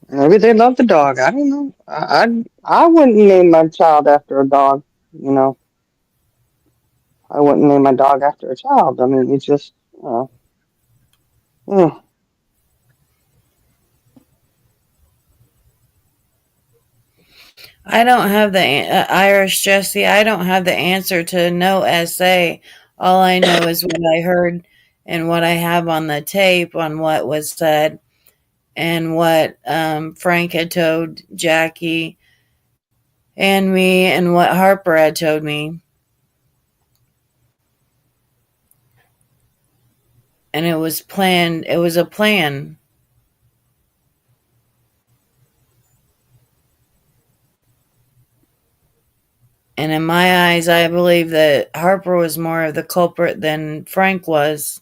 Maybe they love the dog. I don't know. I wouldn't name my child after a dog. You know, I wouldn't name my dog after a child. I mean, it's just, mm. I don't have the Irish Jesse. I don't have the answer to no essay. All I know is what I heard and what I have on the tape on what was said and what Frank had told Jackie and me and what Harper had told me. And it was planned. It was a plan. And in my eyes, I believe that Harper was more of the culprit than Frank was.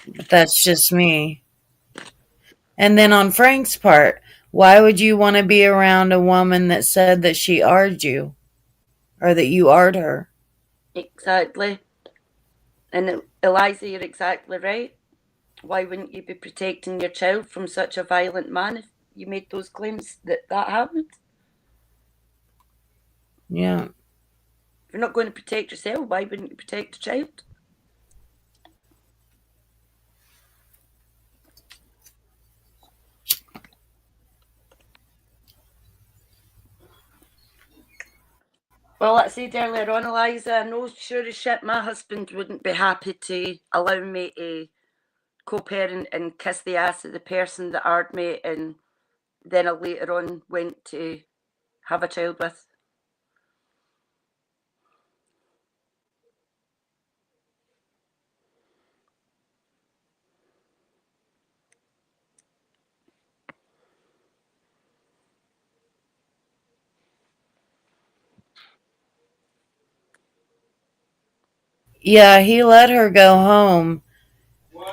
But that's just me. And then on Frank's part, why would you want to be around a woman that said that she ard you? Or that you ard her? Exactly. And Eliza, you're exactly right. Why wouldn't you be protecting your child from such a violent man if you made those claims that happened? Yeah. If you're not going to protect yourself, why wouldn't you protect your child? Well, like I said earlier on, Eliza, I know sure as shit my husband wouldn't be happy to allow me to co-parent and kiss the ass of the person that ard me and then I later on went to have a child with. Yeah, he let her go home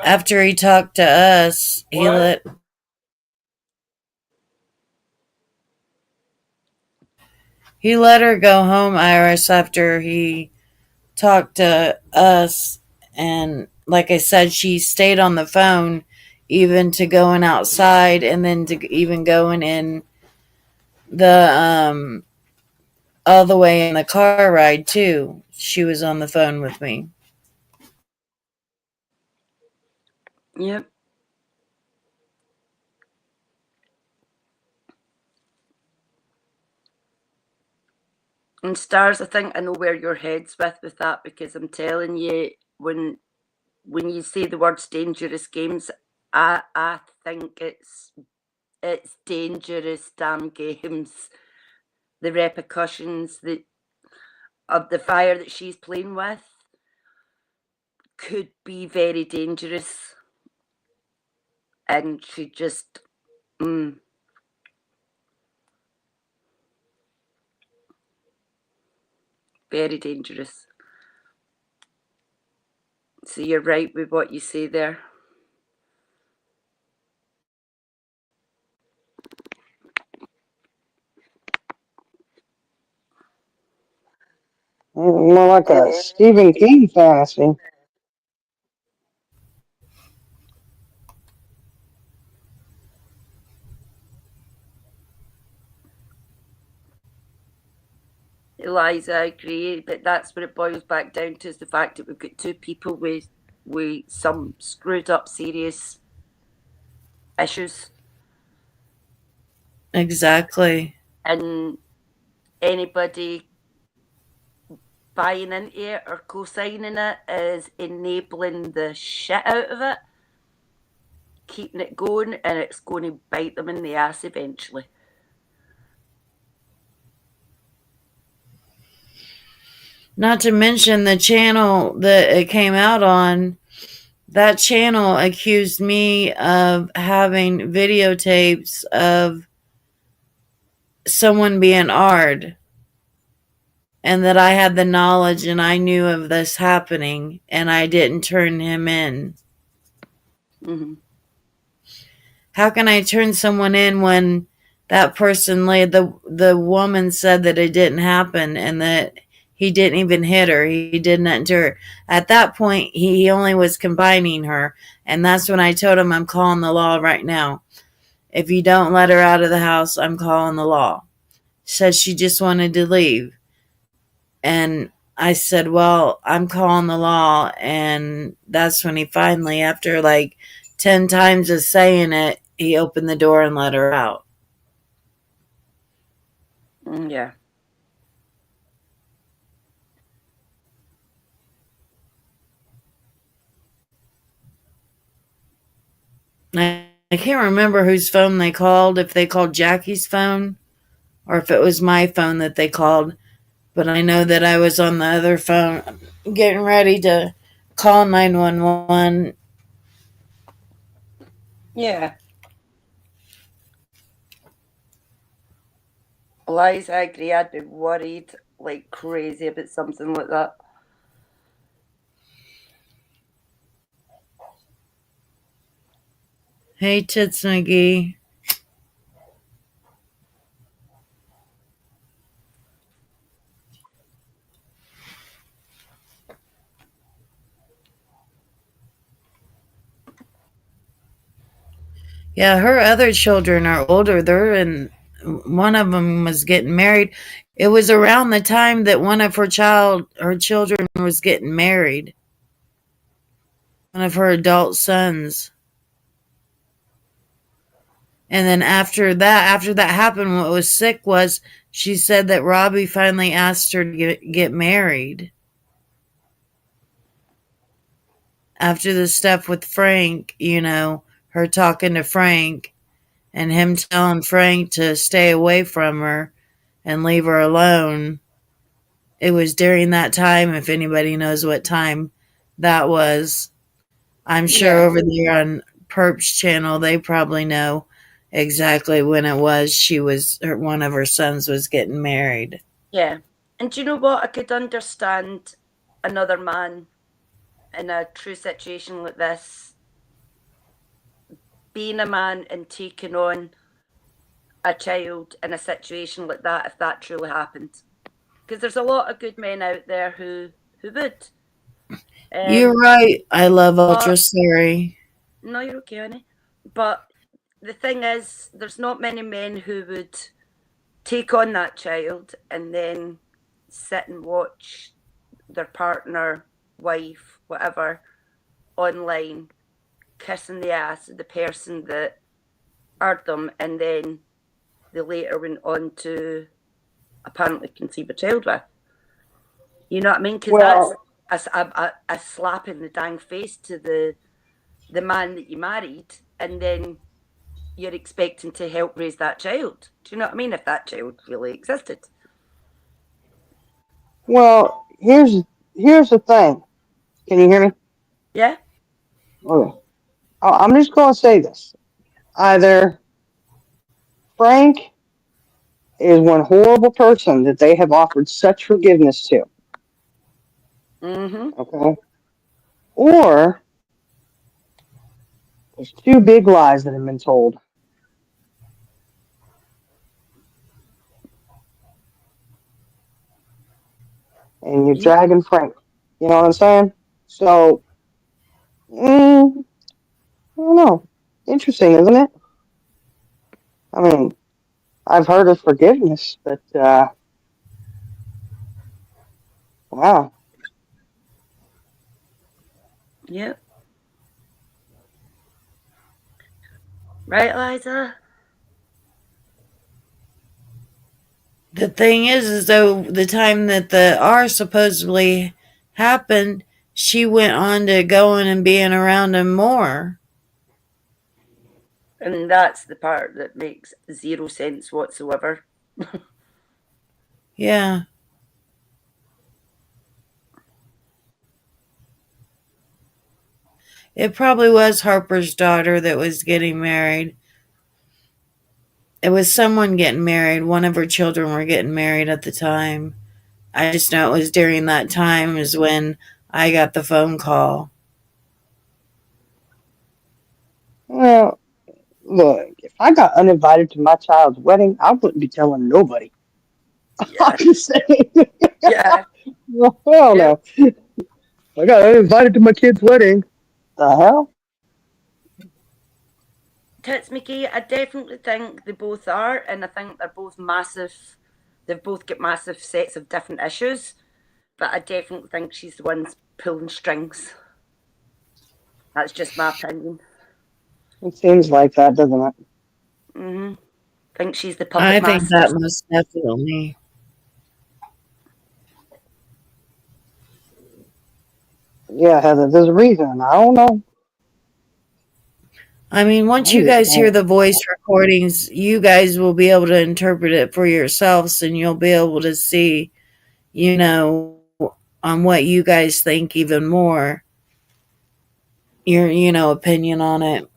after he talked to us. He let her go home, Iris, after he talked to us. And like I said, she stayed on the phone even to going outside and then to even going in the all the way in the car ride too. She was on the phone with me. Yep. And Stars, I think I know where your head's with that because I'm telling you, when you say the words dangerous games, I think it's dangerous damn games. The repercussions of the fire that she's playing with could be very dangerous. And she just very dangerous. So you're right with what you say there. More like a Stephen King fantasy. Eliza, I agree, but that's what it boils back down to is the fact that we've got two people with some screwed up serious issues. Exactly. And anybody buying into it or co-signing it is enabling the shit out of it, keeping it going, and it's going to bite them in the ass eventually. Not to mention the channel that it came out on. That channel accused me of having videotapes of someone being ard. and that I had the knowledge and I knew of this happening and I didn't turn him in. Mm-hmm. How can I turn someone in when that person laid the woman said that it didn't happen and that he didn't even hit her. He did nothing to her. At that point, he only was combining her. And that's when I told him I'm calling the law right now. If you don't let her out of the house, I'm calling the law. Said she just wanted to leave. And I said, well, I'm calling the law. And that's when he finally, after like 10 times of saying it, he opened the door and let her out. Yeah. I can't remember whose phone they called, if they called Jackie's phone or if it was my phone that they called. But I know that I was on the other phone getting ready to call 911. Yeah. Lies, I agree. I'd be worried like crazy about something like that. Hey, Tits McGee. Yeah, her other children are older. One of them was getting married. It was around the time that one of her children was getting married. One of her adult sons. And then after that happened, what was sick was she said that Robbie finally asked her to get married. After the stuff with Frank, her talking to Frank and him telling Frank to stay away from her and leave her alone. It was during that time, if anybody knows what time that was. I'm sure Yeah. over there on Perp's channel, they probably know exactly when it was one of her sons was getting married. Yeah. And do you know what? I could understand another man in a true situation like this being a man and taking on a child in a situation like that if that truly happened. Because there's a lot of good men out there who would. You're right. I love Ultra But Sorry. no, you're okay, honey. But the thing is, there's not many men who would take on that child and then sit and watch their partner, wife, whatever, online kissing the ass of the person that hurt them, and then they later went on to apparently conceive a child with. You know what I mean? Because Well, that's a slap in the dang face to the man that you married, and then you're expecting to help raise that child. Do you know what I mean? If that child really existed. well, here's the thing. Can you hear me? Yeah? Okay. I'm just going to say this. Either Frank is one horrible person that they have offered such forgiveness to, Mm-hmm. okay? Or there's two big lies that have been told, and you're Yep. dragging Frank. You know what I'm saying? So, I don't know. Interesting, isn't it? I mean, I've heard of forgiveness, but wow. Yep. Right, Liza? The thing is though, the time that the R supposedly happened, she went on to going and being around him more. And that's the part that makes zero sense whatsoever. Yeah. It probably was Harper's daughter that was getting married. It was someone getting married. One of her children were getting married at the time. I just know it was during that time is when I got the phone call. Well, look, if I got uninvited to my child's wedding, I wouldn't be telling nobody. I'm Yeah, just saying. yeah. Well, hell Yep. no. I got uninvited to my kid's wedding. The hell? Tits McGee, I definitely think they both are, and I think they're both massive. They've both got massive sets of different issues, but I definitely think she's the one pulling strings. That's just my opinion. It seems like that, doesn't it? I think she's the I puppet think master. that most definitely. Yeah, Heather, there's a reason. I don't know. I mean, once I'm you just guys hear saying. the voice recordings, you guys will be able to interpret it for yourselves and you'll be able to see, you know, on what you guys think even more, your, opinion on it.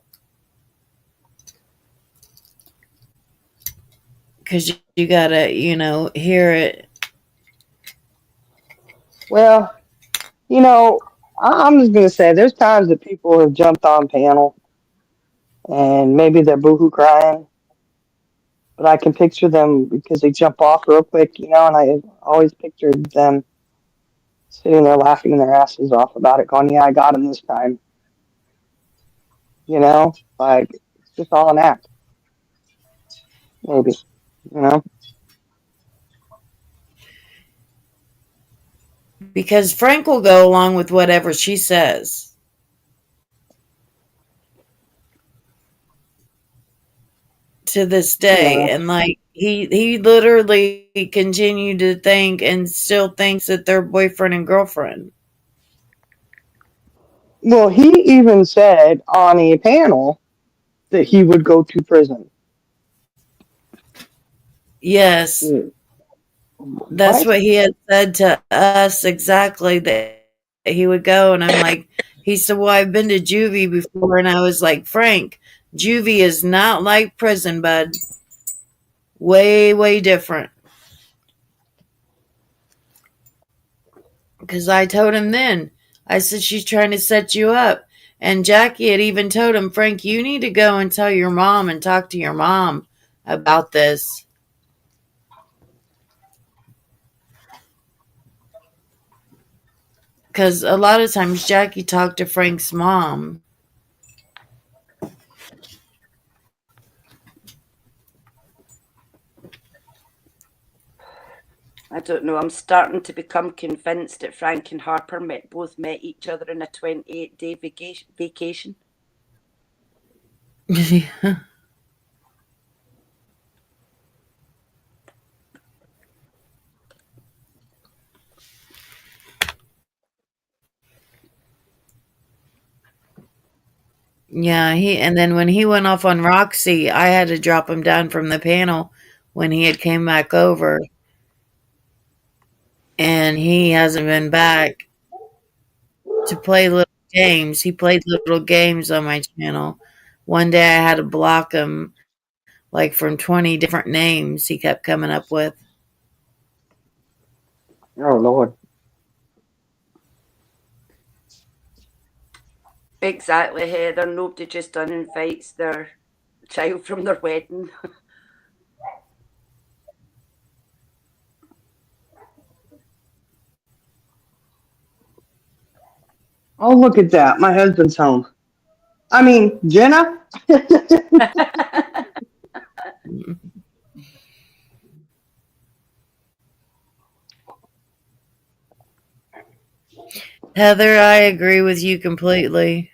Because you gotta, hear it. Well, I'm just gonna say there's times that people have jumped on panel and maybe they're boohoo crying, but I can picture them because they jump off real quick, and I always pictured them sitting there laughing their asses off about it, going, "Yeah, I got him this time." Like it's just all an act, maybe. You know? Because Frank will go along with whatever she says to this day. Yeah. And like he literally continued to think and still thinks that they're boyfriend and girlfriend. Well, he even said on a panel that he would go to prison. Yes. That's What? what he had said to us exactly, that he would go. And I'm like, he said, well, I've been to juvie before. And I was like, Frank, juvie is not like prison, bud. Way, way different. Because I told him then, I said, she's trying to set you up. And Jackie had even told him, Frank, you need to go and tell your mom and talk to your mom about this. Because a lot of times Jackie talked to Frank's mom. I don't know. I'm starting to become convinced that Frank and Harper both met each other in a 28-day vacation. Yeah, and then when he went off on Roxy, I had to drop him down from the panel when he had came back over, and he hasn't been back to play little games. He played little games on my channel. One day I had to block him like from 20 different names he kept coming up with. Oh Lord. Exactly, Heather. Nobody just uninvites their child from their wedding. Oh, look at that. My husband's home. I mean, Jenna? Heather, I agree with you completely.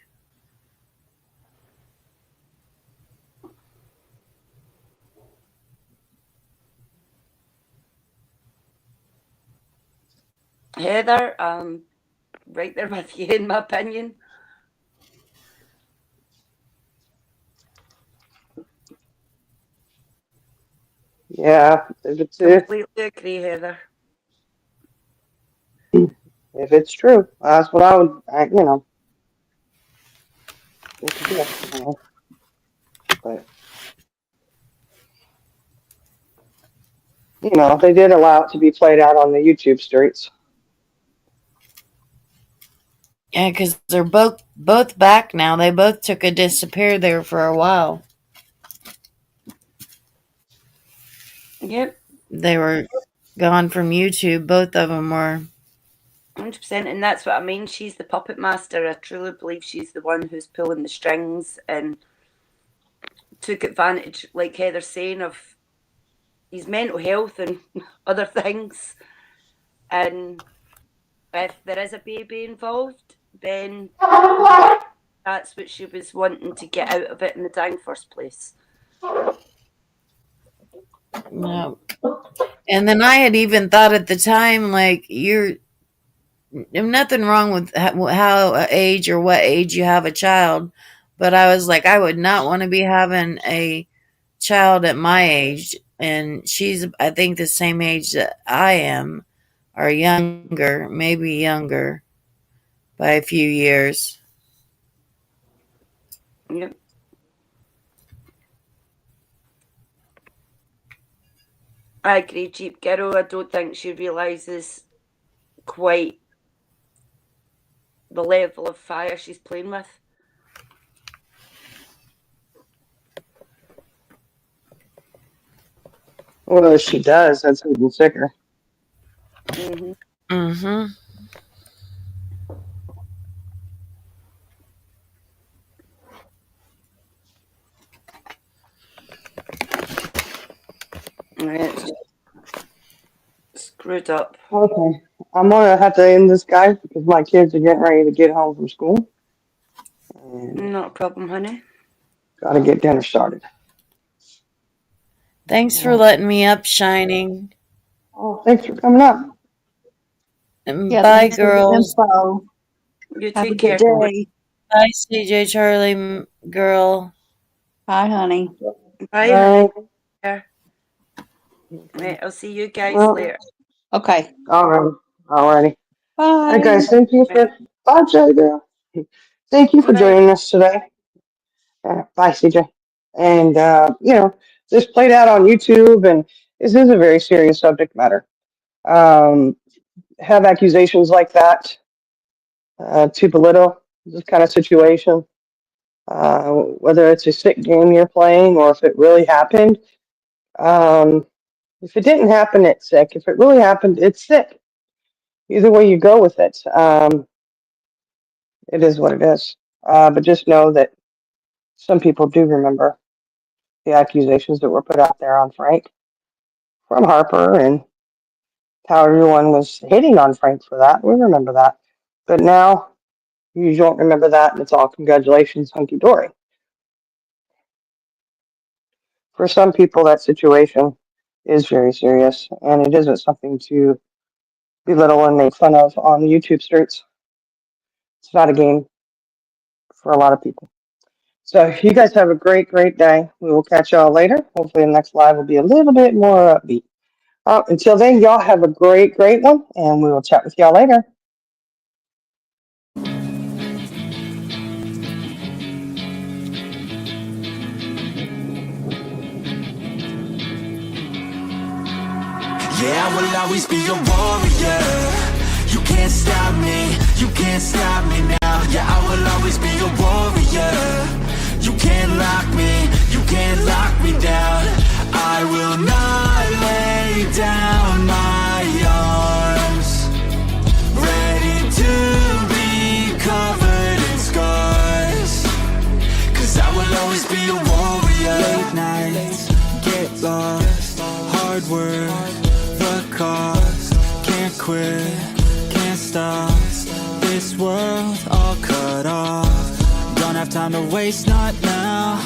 Heather, right there with you, in my opinion. Yeah, if it's Completely agree, Heather. if it's true, that's what I would. It could be. But you know, they did allow it to be played out on the YouTube streets. Yeah, because they're both back now. They both took a disappear there for a while. Yep, They were gone from YouTube. Both of them were. 100%. And that's what I mean. She's the puppet master. I truly believe she's the one who's pulling the strings and took advantage, like Heather's saying, of his mental health and other things. And if there is a baby involved, then that's what she was wanting to get out of it in the dang first place. No. And then I had even thought at the time, like, nothing wrong with how age or what age you have a child, but I was like, I would not want to be having a child at my age, and she's, I think, the same age that I am, or younger, maybe younger by a few years. Yep. I agree, Jeep Girl. I don't think she realises quite the level of fire she's playing with. Well, if she does, that's even sicker. Mm-hmm. Mm-hmm. It's screwed up. Okay. I'm gonna have to end this, guys, because my kids are getting ready to get home from school. And Not a problem, honey. gotta get dinner started. Thanks for letting me up, Shining. Oh, thanks for coming up. And Yeah, bye, thanks for the girls. info. You Have a take good care. day. Bye, CJ Charlie, girl. Bye, honey. Bye, honey. Bye. Right, I'll see you guys Well, later. Okay. alrighty. Alrighty. All right, Bye. guys, thank you for bye, Jelly Girl. Thank you for Bye. joining us today. Bye, CJ. And you know, this played out on YouTube, and this is a very serious subject matter. Um, have accusations like that to belittle this kind of situation, whether it's a sick game you're playing or if it really happened. Um, if it didn't happen, it's sick. If it really happened, it's sick. Either way you go with it, it is what it is. But just know that some people do remember the accusations that were put out there on Frank from Harper and how everyone was hitting on Frank for that. We remember that. But now you don't remember that, and it's all congratulations, hunky dory. For some people, that situation is very serious, and it isn't something to belittle and make fun of on the YouTube streets. It's not a game for a lot of people. So you guys have a great, great day. We will catch y'all later. Hopefully the next live will be a little bit more upbeat. Until then, y'all have a great, great one, and we will chat with y'all later. Yeah, I will always be a warrior. You can't stop me, you can't stop me now. Yeah, I will always be a warrior. You can't lock me, you can't lock me down. I will not lay down my arms. Ready to be covered in scars. Cause I will always be a warrior. Late nights, get lost, hard work, the cost. Can't quit, can't stop. This world all cut off. Don't have time to waste, not now.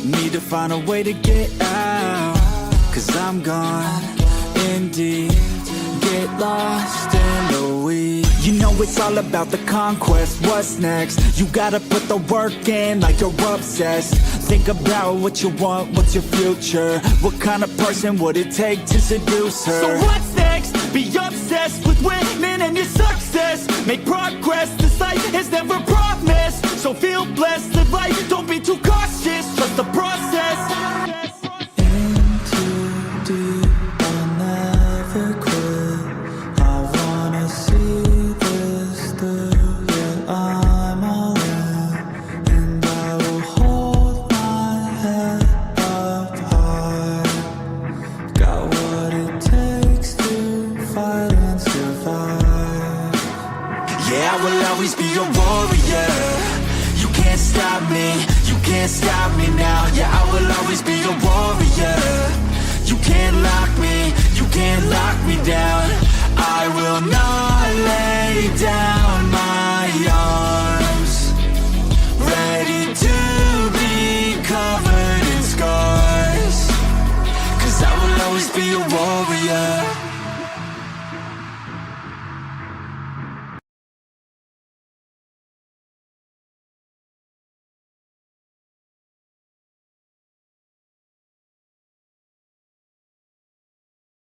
Need to find a way to get out. Cause I'm gone in deep. Get lost in the weeds. You know it's all about the conquest. What's next? You gotta put the work in like you're obsessed. Think about what you want, what's your future? What kind of person would it take to seduce her? So what's next? Be obsessed with winning and your success. Make progress, this life is never promised. So feel blessed, live life, don't be too cautious. Trust the process. In too deep, I'll Yeah, I will always be a warrior. You can't stop me, you can't stop me now. Yeah, I will always be a warrior. You can't lock me, you can't lock me down. I will not lay down my arms. Ready to be covered in scars. 'Cause I will always be a warrior.